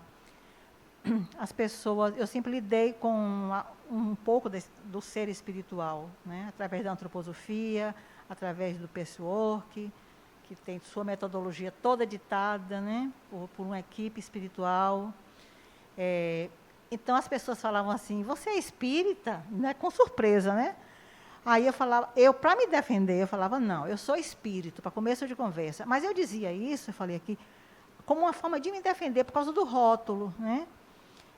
as pessoas, eu sempre lidei com um pouco do ser espiritual, né, através da antroposofia, através do Pacework, que tem sua metodologia toda ditada, né, por uma equipe espiritual. Então, as pessoas falavam assim, você é espírita? Né? Com surpresa, né? Aí eu falava, para me defender, eu falava, não, eu sou espírito, para começo de conversa. Mas eu dizia isso, eu falei aqui, como uma forma de me defender por causa do rótulo, né?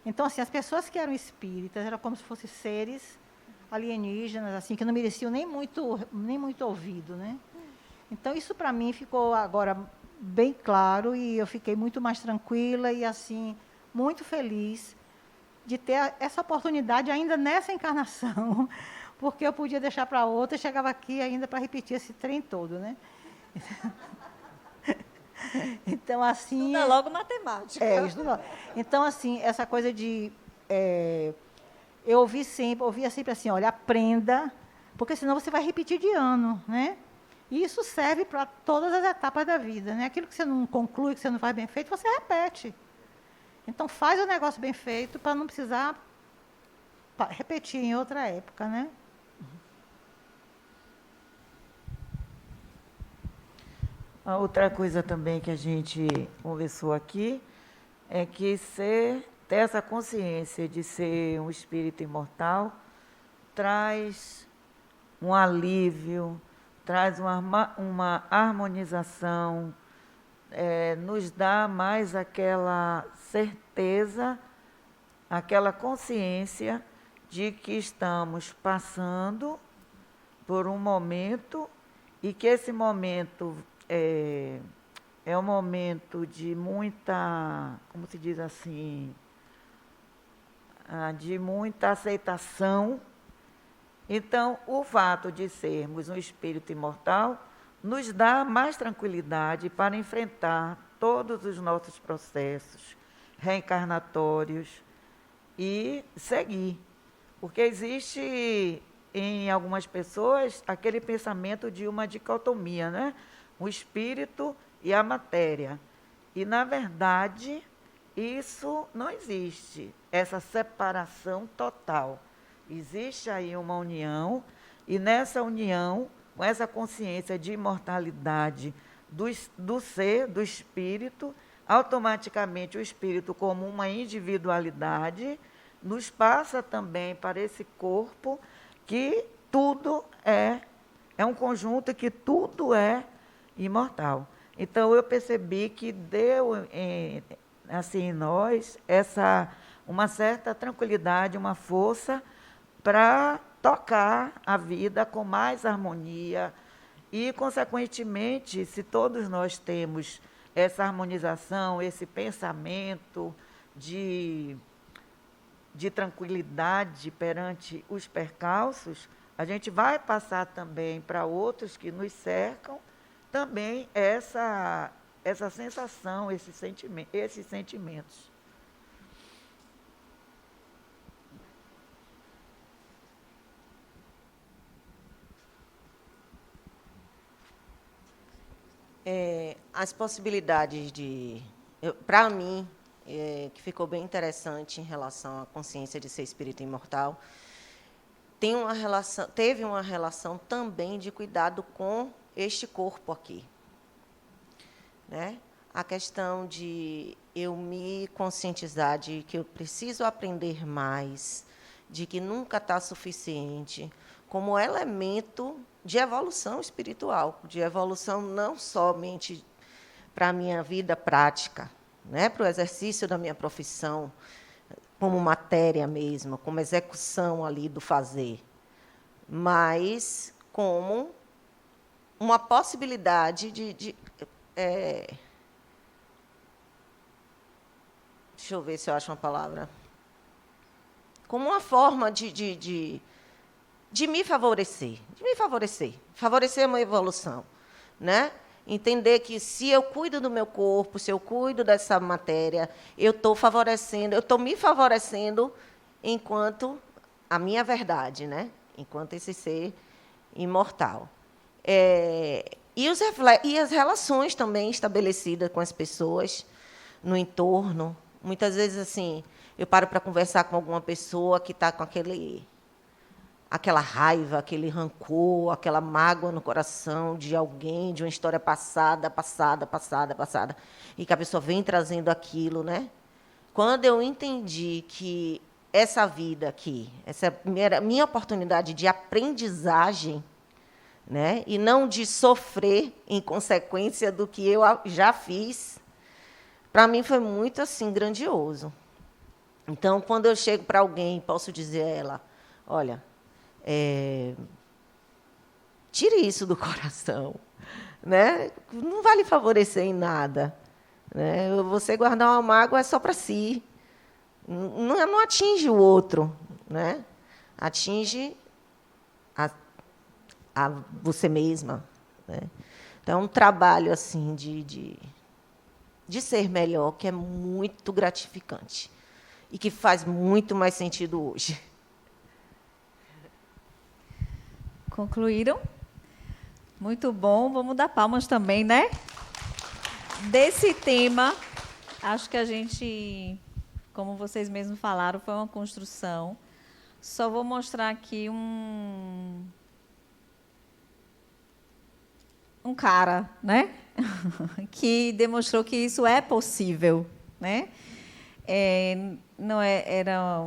Então, assim, as pessoas que eram espíritas eram como se fossem seres alienígenas, assim, que não mereciam nem muito ouvido, né? Então, isso para mim ficou agora bem claro e eu fiquei muito mais tranquila e, assim, muito feliz de ter essa oportunidade ainda nessa encarnação, porque eu podia deixar para outra e chegava aqui ainda para repetir esse trem todo, né? Então, assim... Estuda logo matemática. Estuda logo. Então, assim, essa coisa de... eu ouvia sempre assim, olha, aprenda, porque senão você vai repetir de ano, né? E isso serve para todas as etapas da vida, né? Aquilo que você não conclui, que você não faz bem feito, você repete. Então, faz o negócio bem feito para não precisar repetir em outra época, né? A outra coisa também que a gente conversou aqui é que ter essa consciência de ser um espírito imortal traz um alívio, traz uma harmonização, nos dá mais aquela certeza, aquela consciência de que estamos passando por um momento e que esse momento é um momento de muita, como se diz assim, de muita aceitação. Então, o fato de sermos um espírito imortal nos dá mais tranquilidade para enfrentar todos os nossos processos reencarnatórios e seguir. Porque existe em algumas pessoas aquele pensamento de uma dicotomia, né? O espírito e a matéria. E, na verdade, isso não existe, essa separação total. Existe aí uma união, e nessa união, com essa consciência de imortalidade do ser, do espírito, automaticamente o espírito, como uma individualidade, nos passa também para esse corpo que tudo é um conjunto, que tudo é imortal. Então, eu percebi que deu assim, em nós uma certa tranquilidade, uma força para tocar a vida com mais harmonia e, consequentemente, se todos nós temos essa harmonização, esse pensamento de tranquilidade perante os percalços, a gente vai passar também para outros que nos cercam também essa sensação, esses sentimentos. As possibilidades para mim, que ficou bem interessante em relação à consciência de ser espírito imortal, teve uma relação também de cuidado com este corpo aqui, né? A questão de eu me conscientizar de que eu preciso aprender mais, de que nunca está suficiente, como elemento de evolução espiritual, de evolução não somente para a minha vida prática, né, para o exercício da minha profissão, como matéria mesmo, como execução ali do fazer, mas como uma possibilidade deixa eu ver se eu acho uma palavra, como uma forma de me favorecer, favorecer a minha evolução, né? Entender que se eu cuido do meu corpo, se eu cuido dessa matéria, eu estou me favorecendo enquanto a minha verdade, né? Enquanto esse ser imortal. E as relações também estabelecidas com as pessoas no entorno. Muitas vezes, assim, eu paro para conversar com alguma pessoa que está com aquela raiva, aquele rancor, aquela mágoa no coração de alguém, de uma história passada, e que a pessoa vem trazendo aquilo, né? Quando eu entendi que essa vida aqui, essa minha oportunidade de aprendizagem, né? E não de sofrer em consequência do que eu já fiz, para mim foi muito assim grandioso. Então, quando eu chego para alguém, posso dizer a ela, olha, tire isso do coração, né? Não vai lhe favorecer em nada, né? Você guardar uma mágoa é só para si, não atinge o outro, né? Atinge a você mesma, né? Então, é um trabalho assim de ser melhor, que é muito gratificante e que faz muito mais sentido hoje. Concluíram? Muito bom. Vamos dar palmas também, né? Desse tema, acho que a gente, como vocês mesmos falaram, foi uma construção. Só vou mostrar aqui um cara, né? que demonstrou que isso é possível, né? Era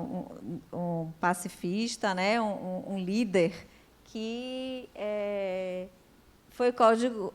um pacifista, né? Um líder que foi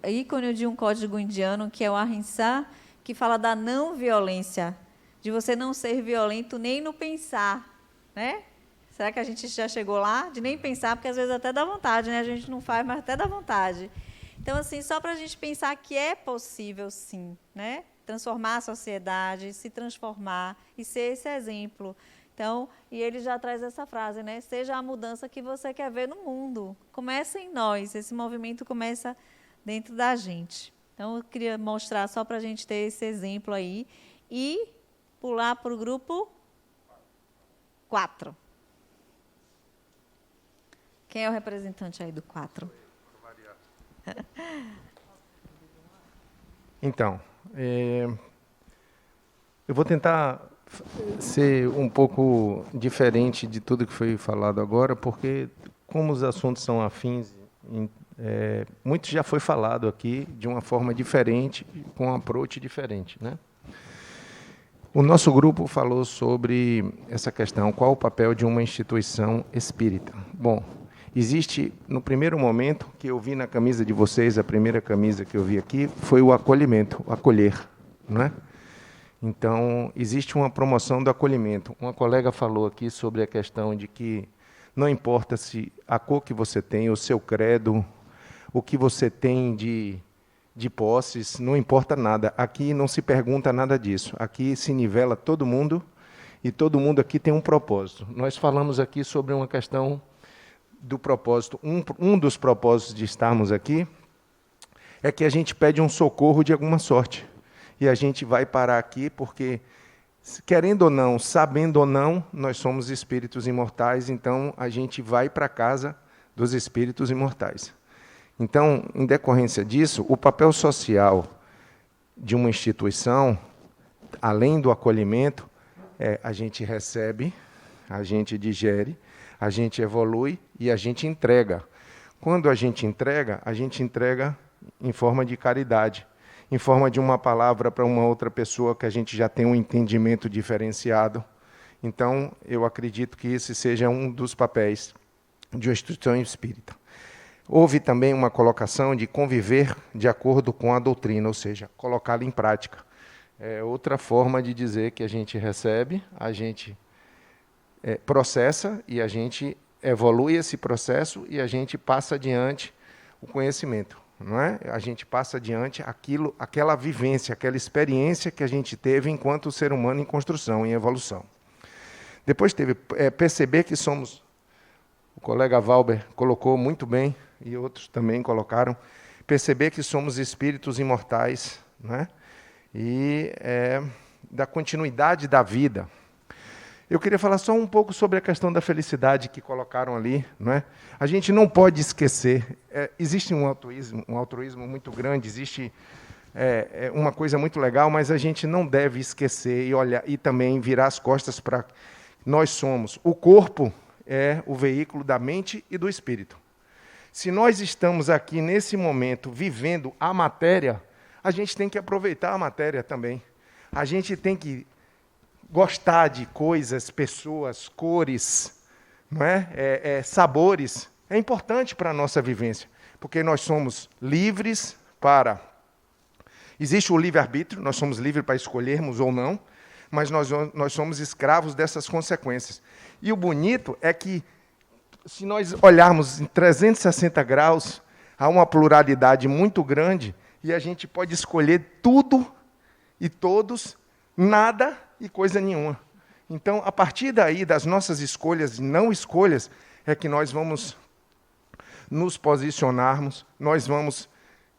ícone de um código indiano, que é o Ahimsa, que fala da não violência, de você não ser violento nem no pensar, né? Será que a gente já chegou lá? De nem pensar, porque às vezes até dá vontade, né? A gente não faz, mas até dá vontade. Então, assim, só para a gente pensar que é possível, sim, né? Transformar a sociedade, se transformar e ser esse exemplo. Então, e ele já traz essa frase, né? Seja a mudança que você quer ver no mundo. Começa em nós, esse movimento começa dentro da gente. Então, eu queria mostrar só para a gente ter esse exemplo aí e pular para o grupo 4. Quem é o representante aí do 4? Então, eu vou tentar ser um pouco diferente de tudo que foi falado agora, porque como os assuntos são afins, muito já foi falado aqui de uma forma diferente, com um approach diferente, né? O nosso grupo falou sobre essa questão, qual o papel de uma instituição espírita. Bom, existe, no primeiro momento, que eu vi na camisa de vocês, a primeira camisa que eu vi aqui, foi o acolhimento, o acolher, não é? Então, existe uma promoção do acolhimento. Uma colega falou aqui sobre a questão de que não importa se a cor que você tem, o seu credo, o que você tem de posses, não importa nada. Aqui não se pergunta nada disso. Aqui se nivela todo mundo e todo mundo aqui tem um propósito. Nós falamos aqui sobre uma questão do propósito. Um dos propósitos de estarmos aqui é que a gente pede um socorro de alguma sorte. E a gente vai parar aqui porque, querendo ou não, sabendo ou não, nós somos espíritos imortais, então a gente vai para a casa dos espíritos imortais. Então, em decorrência disso, o papel social de uma instituição, além do acolhimento, a gente recebe, a gente digere, a gente evolui e a gente entrega. Quando a gente entrega em forma de caridade, em forma de uma palavra para uma outra pessoa que a gente já tem um entendimento diferenciado. Então, eu acredito que esse seja um dos papéis de uma instituição espírita. Houve também uma colocação de conviver de acordo com a doutrina, ou seja, colocá-la em prática. É outra forma de dizer que a gente recebe, a gente processa e a gente evolui esse processo e a gente passa adiante o conhecimento. Não é? A gente passa adiante aquela vivência, aquela experiência que a gente teve enquanto ser humano em construção, em evolução. Depois teve perceber que somos, o colega Valber colocou muito bem, e outros também colocaram, perceber que somos espíritos imortais, não é? E da continuidade da vida. Eu queria falar só um pouco sobre a questão da felicidade que colocaram ali, não é? A gente não pode esquecer, existe um altruísmo muito grande, existe uma coisa muito legal, mas a gente não deve esquecer e olhar e também virar as costas para nós somos. O corpo é o veículo da mente e do espírito. Se nós estamos aqui nesse momento vivendo a matéria, a gente tem que aproveitar a matéria também. A gente tem que gostar de coisas, pessoas, cores, não é? Sabores. É importante para a nossa vivência, porque nós somos livres para... Existe o livre-arbítrio, nós somos livres para escolhermos ou não, mas nós somos escravos dessas consequências. E o bonito é que, se nós olharmos em 360 graus, há uma pluralidade muito grande e a gente pode escolher tudo e todos, nada e coisa nenhuma. Então, a partir daí, das nossas escolhas e não escolhas, é que nós vamos nos posicionarmos, nós vamos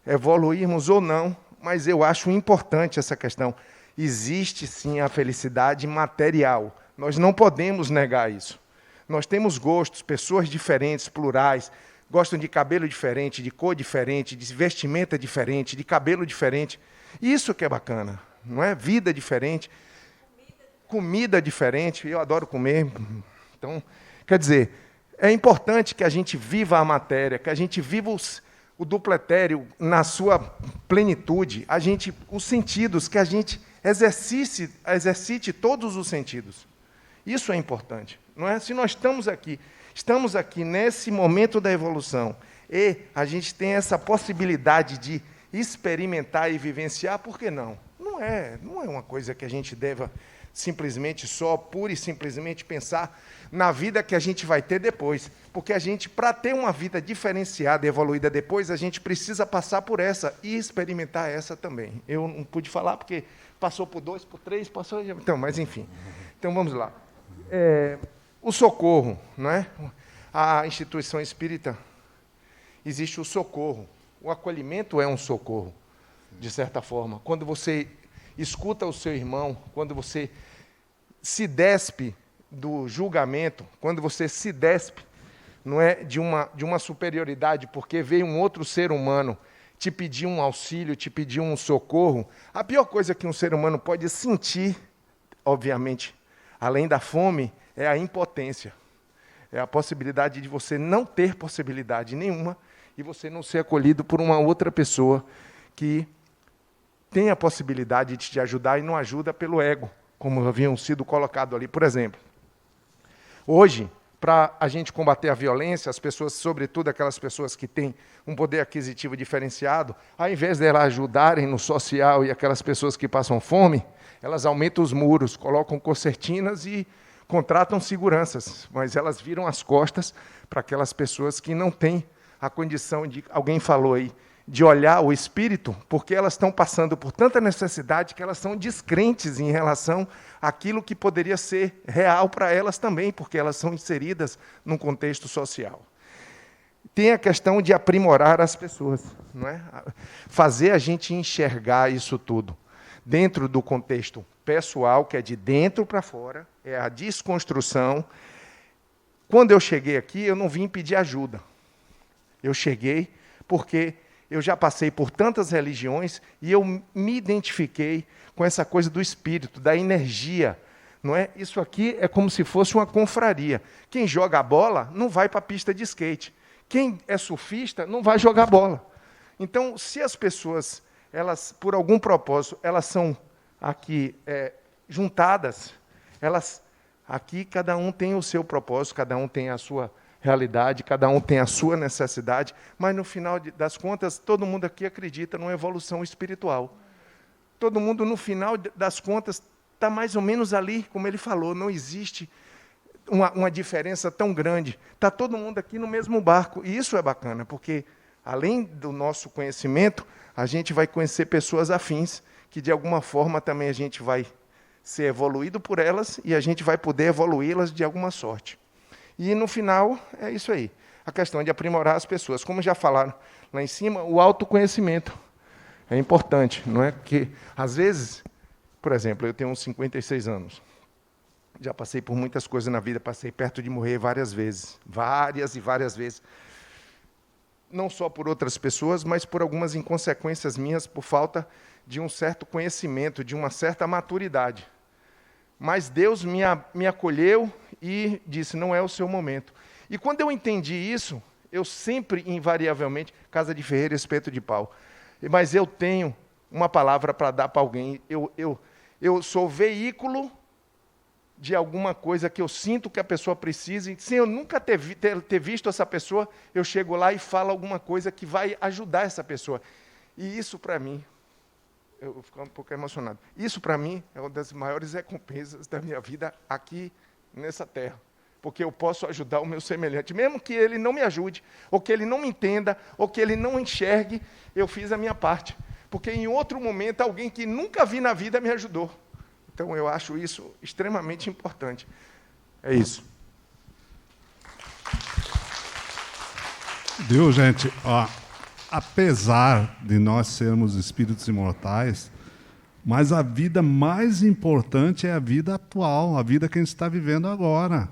evoluirmos ou não, mas eu acho importante essa questão. Existe, sim, a felicidade material. Nós não podemos negar isso. Nós temos gostos, pessoas diferentes, plurais, gostam de cabelo diferente, de cor diferente, de vestimenta diferente, de cabelo diferente. Isso que é bacana, não é? Vida diferente. Comida diferente, eu adoro comer. Então, quer dizer, é importante que a gente viva a matéria, que a gente viva o dupletério na sua plenitude, os sentidos, que a gente exercite todos os sentidos. Isso é importante, não é? Se nós estamos aqui nesse momento da evolução e a gente tem essa possibilidade de experimentar e vivenciar, por que não? Não é uma coisa que a gente deva simplesmente pura e simplesmente pensar na vida que a gente vai ter depois. Porque a gente, para ter uma vida diferenciada e evoluída depois, a gente precisa passar por essa e experimentar essa também. Eu não pude falar porque passou por 2, por 3, passou... Então, mas enfim. Então, vamos lá. O socorro, não é? A instituição espírita, existe o socorro. O acolhimento é um socorro, de certa forma. Quando você escuta o seu irmão, quando você se despe do julgamento, quando você se despe, não é, de uma superioridade, porque veio um outro ser humano te pedir um auxílio, te pedir um socorro, a pior coisa que um ser humano pode sentir obviamente, além da fome, é a impotência. É a possibilidade de você não ter possibilidade nenhuma e você não ser acolhido por uma outra pessoa que tem a possibilidade de te ajudar e não ajuda pelo ego, como haviam sido colocado ali. Por exemplo, hoje, para a gente combater a violência, as pessoas, sobretudo aquelas pessoas que têm um poder aquisitivo diferenciado, ao invés delas ajudarem no social e aquelas pessoas que passam fome, elas aumentam os muros, colocam concertinas e contratam seguranças, mas elas viram as costas para aquelas pessoas que não têm a condição de, alguém falou aí, de olhar o espírito, porque elas estão passando por tanta necessidade que elas são descrentes em relação àquilo que poderia ser real para elas também, porque elas são inseridas num contexto social. Tem a questão de aprimorar as pessoas, não é? Fazer a gente enxergar isso tudo dentro do contexto pessoal, que é de dentro para fora, é a desconstrução. Quando eu cheguei aqui, eu não vim pedir ajuda. Eu cheguei porque eu já passei por tantas religiões e eu me identifiquei com essa coisa do espírito, da energia. Não é? Isso aqui é como se fosse uma confraria. Quem joga a bola não vai para a pista de skate. Quem é surfista não vai jogar bola. Então, se as pessoas, elas, por algum propósito, elas são aqui juntadas, elas aqui cada um tem o seu propósito, cada um tem a sua realidade, cada um tem a sua necessidade, mas no final das contas, todo mundo aqui acredita numa evolução espiritual. Todo mundo, no final das contas, está mais ou menos ali, como ele falou, não existe uma diferença tão grande. Está todo mundo aqui no mesmo barco, e isso é bacana, porque, além do nosso conhecimento, a gente vai conhecer pessoas afins, que, de alguma forma, também a gente vai ser evoluído por elas, e a gente vai poder evoluí-las de alguma sorte. E, no final, é isso aí. A questão de aprimorar as pessoas. Como já falaram lá em cima, o autoconhecimento é importante. Não é? Porque, às vezes, por exemplo, eu tenho uns 56 anos. Já passei por muitas coisas na vida. Passei perto de morrer várias vezes. Várias e várias vezes. Não só por outras pessoas, mas por algumas inconsequências minhas, por falta de um certo conhecimento, de uma certa maturidade. Mas Deus me acolheu e disse, não é o seu momento. E quando eu entendi isso, eu sempre, invariavelmente, casa de ferreiro, espeto de pau. Mas eu tenho uma palavra para dar para alguém. Eu sou veículo de alguma coisa que eu sinto que a pessoa precisa. E, sem eu nunca ter visto essa pessoa, eu chego lá e falo alguma coisa que vai ajudar essa pessoa. E isso, para mim, eu vou ficar um pouco emocionado. Isso, para mim, é uma das maiores recompensas da minha vida aqui nessa terra. Porque eu posso ajudar o meu semelhante. Mesmo que ele não me ajude, ou que ele não me entenda, ou que ele não enxergue, eu fiz a minha parte. Porque em outro momento, alguém que nunca vi na vida me ajudou. Então, eu acho isso extremamente importante. É isso. Viu, gente? Ó, apesar de nós sermos espíritos imortais, mas a vida mais importante é a vida atual, a vida que a gente está vivendo agora.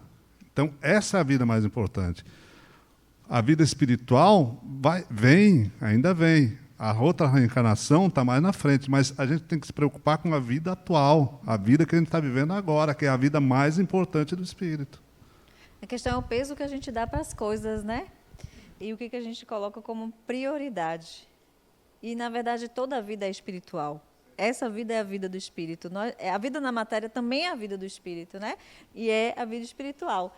Então, essa é a vida mais importante. A vida espiritual ainda vem. A outra reencarnação está mais na frente, mas a gente tem que se preocupar com a vida atual, a vida que a gente está vivendo agora, que é a vida mais importante do espírito. A questão é o peso que a gente dá para as coisas, né? E o que a gente coloca como prioridade. E, na verdade, toda a vida é espiritual. Essa vida é a vida do espírito. A vida na matéria também é a vida do espírito, né? E é a vida espiritual.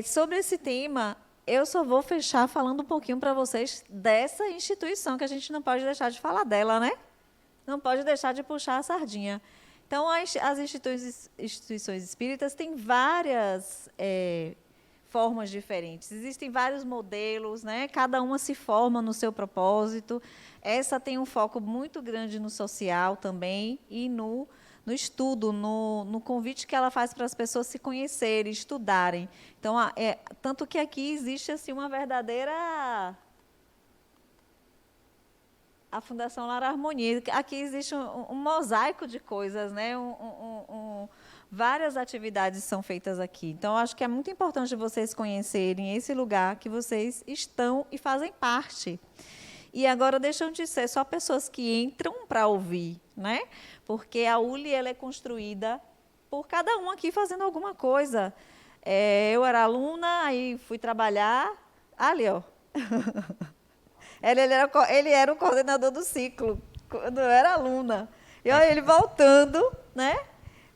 Sobre esse tema, eu só vou fechar falando um pouquinho para vocês dessa instituição, que a gente não pode deixar de falar dela, né? Não pode deixar de puxar a sardinha. Então, as instituições espíritas têm várias formas diferentes. Existem vários modelos, né? Cada uma se forma no seu propósito. Essa tem um foco muito grande no social também e no estudo, no convite que ela faz para as pessoas se conhecerem, estudarem. Então, tanto que aqui existe assim, uma verdadeira... A Fundação Lar Harmonia. Aqui existe um mosaico de coisas, né? Várias atividades são feitas aqui. Então, acho que é muito importante vocês conhecerem esse lugar que vocês estão e fazem parte. E agora deixam de ser só pessoas que entram para ouvir, né? Porque a ULI ela é construída por cada um aqui fazendo alguma coisa. Eu era aluna, aí fui trabalhar. Ali, ó. Ele era o coordenador do ciclo, quando eu era aluna. E olha ele voltando, né,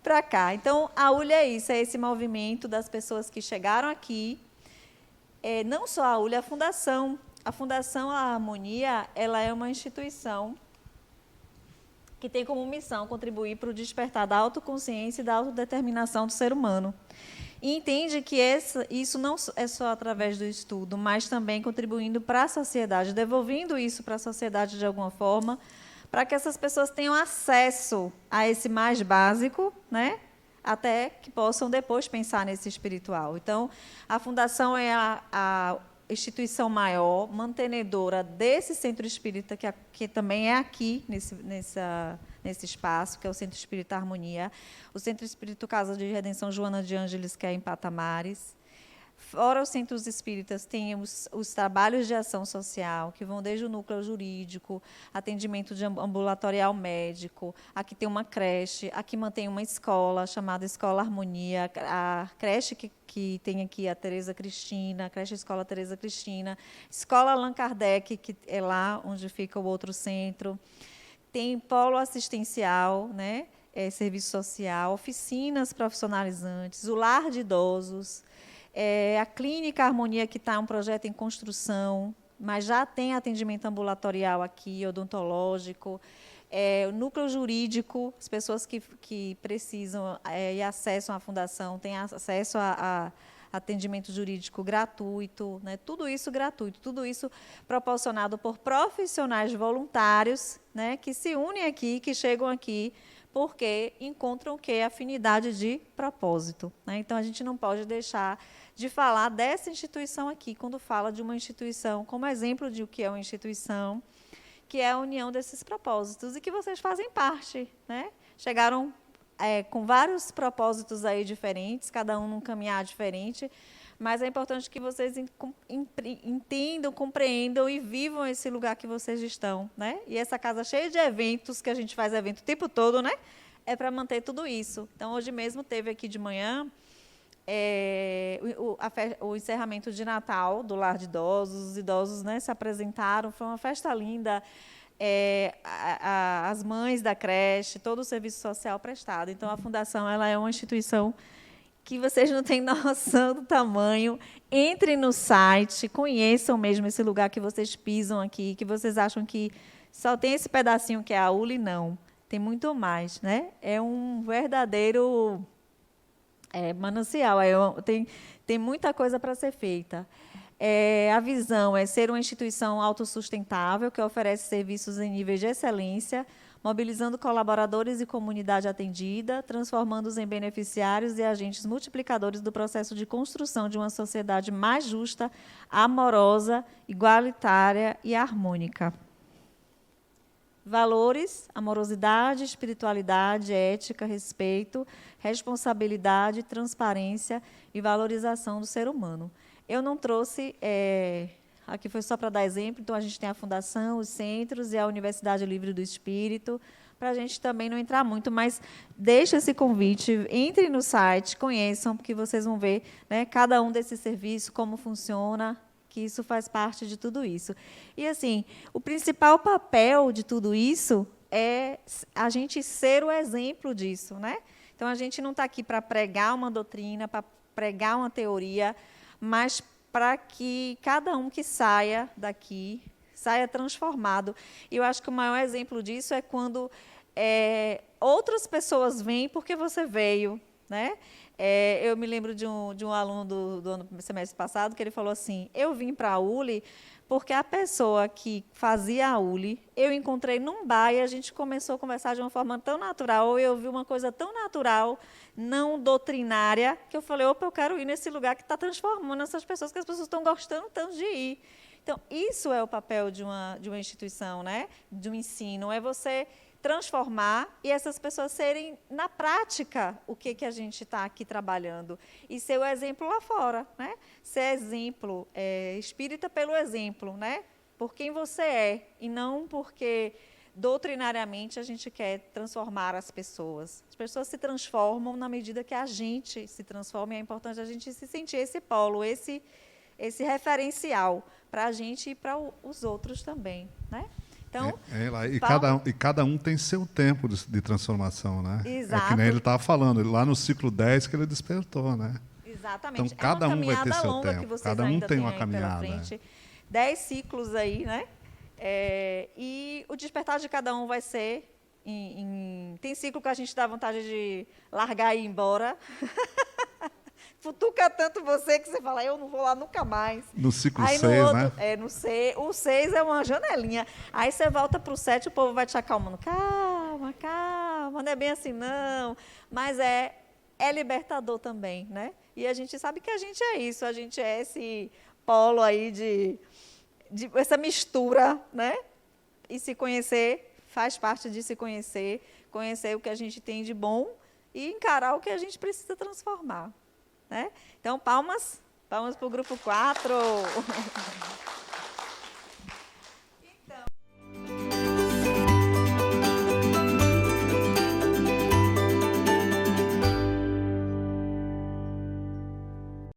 para cá. Então, a ULE é isso, é esse movimento das pessoas que chegaram aqui. Não só a ULE, a Fundação. A Fundação A Harmonia, ela é uma instituição que tem como missão contribuir para o despertar da autoconsciência e da autodeterminação do ser humano. E entende que isso não é só através do estudo, mas também contribuindo para a sociedade, devolvendo isso para a sociedade de alguma forma, para que essas pessoas tenham acesso a esse mais básico, né? Até que possam depois pensar nesse espiritual. Então, a Fundação é a instituição maior, mantenedora desse centro espírita, que também é aqui, nesse espaço, que é o Centro Espírita Harmonia, o Centro Espírita Casa de Redenção Joana de Ângeles, que é em Patamares. Fora os centros espíritas, tem os trabalhos de ação social, que vão desde o núcleo jurídico, atendimento ambulatorial médico, aqui tem uma creche, aqui mantém uma escola chamada Escola Harmonia, a creche que tem aqui a Tereza Cristina, a creche Escola Tereza Cristina, Escola Allan Kardec, que é lá onde fica o outro centro, tem polo assistencial, né? Serviço social, oficinas profissionalizantes, o lar de idosos, a Clínica Harmonia, que está um projeto em construção, mas já tem atendimento ambulatorial aqui, odontológico, o núcleo jurídico, as pessoas que precisam e acessam à fundação têm acesso a atendimento jurídico gratuito, né? Tudo isso gratuito, tudo isso proporcionado por profissionais voluntários, né? Que se unem aqui, que chegam aqui, porque encontram o quê? Afinidade de propósito, né? Então, a gente não pode deixar de falar dessa instituição aqui, quando fala de uma instituição, como exemplo de o que é uma instituição, que é a união desses propósitos, e que vocês fazem parte, né? Chegaram com vários propósitos aí diferentes, cada um num caminhar diferente, mas é importante que vocês entendam, compreendam e vivam esse lugar que vocês estão, né? E essa casa cheia de eventos, que a gente faz evento o tempo todo, né? É para manter tudo isso. Então, hoje mesmo teve aqui de manhã o encerramento de Natal do Lar de Idosos. Os idosos, né, se apresentaram, foi uma festa linda. As mães da creche, todo o serviço social prestado. Então, a Fundação ela é uma instituição que vocês não têm noção do tamanho. Entrem no site, conheçam mesmo esse lugar que vocês pisam aqui, que vocês acham que só tem esse pedacinho que é a ULE, não. Tem muito mais, né? É um verdadeiro manancial, tem muita coisa para ser feita. A visão é ser uma instituição autossustentável, que oferece serviços em níveis de excelência, mobilizando colaboradores e comunidade atendida, transformando-os em beneficiários e agentes multiplicadores do processo de construção de uma sociedade mais justa, amorosa, igualitária e harmônica. Valores: amorosidade, espiritualidade, ética, respeito, responsabilidade, transparência e valorização do ser humano. Eu não trouxe, aqui foi só para dar exemplo, então a gente tem a Fundação, os centros e a Universidade Livre do Espírito, para a gente também não entrar muito, mas deixa esse convite, entrem no site, conheçam, porque vocês vão ver, né, cada um desses serviços, como funciona, que isso faz parte de tudo isso. E, assim, o principal papel de tudo isso é a gente ser o exemplo disso, né? Então, a gente não está aqui para pregar uma doutrina, para pregar uma teoria, mas para que cada um que saia daqui saia transformado. E eu acho que o maior exemplo disso é quando outras pessoas vêm porque você veio, né? Eu me lembro de um aluno do ano semestre passado que ele falou assim: eu vim para a ULE porque a pessoa que fazia a ULE, eu encontrei num bar e a gente começou a conversar de uma forma tão natural, ou eu vi uma coisa tão natural, não doutrinária, que eu falei, opa, eu quero ir nesse lugar que está transformando essas pessoas, que as pessoas estão gostando tanto de ir. Então, isso é o papel de uma instituição, né? De um ensino, é você transformar e essas pessoas serem, na prática, o que a gente está aqui trabalhando. E ser o exemplo lá fora, né? Ser exemplo, espírita pelo exemplo, né? Por quem você é, e não porque doutrinariamente, a gente quer transformar as pessoas. As pessoas se transformam na medida que a gente se transforma, e é importante a gente se sentir esse polo, esse referencial para a gente e para os outros também, né? Então, cada um tem seu tempo de transformação, né? Exato. É que nem ele estava falando, lá no ciclo 10 que ele despertou, né? Exatamente. Então, cada um vai ter seu longa tempo, que vocês cada um ainda tem uma têm aí pela caminhada. frente. 10 ciclos aí, né? E o despertar de cada um vai ser... Tem ciclo que a gente dá vontade de largar e ir embora. Futuca tanto você que você fala, eu não vou lá nunca mais. No ciclo aí 6, no outro, né? O 6 é uma janelinha. Aí você volta para o 7, o povo vai te acalmando. Calma, calma, não é bem assim, não. Mas é libertador também, né? E a gente sabe que a gente é isso, a gente é esse polo aí de essa mistura, né? E se conhecer faz parte de se conhecer o que a gente tem de bom e encarar o que a gente precisa transformar, né? Então, palmas para o grupo 4.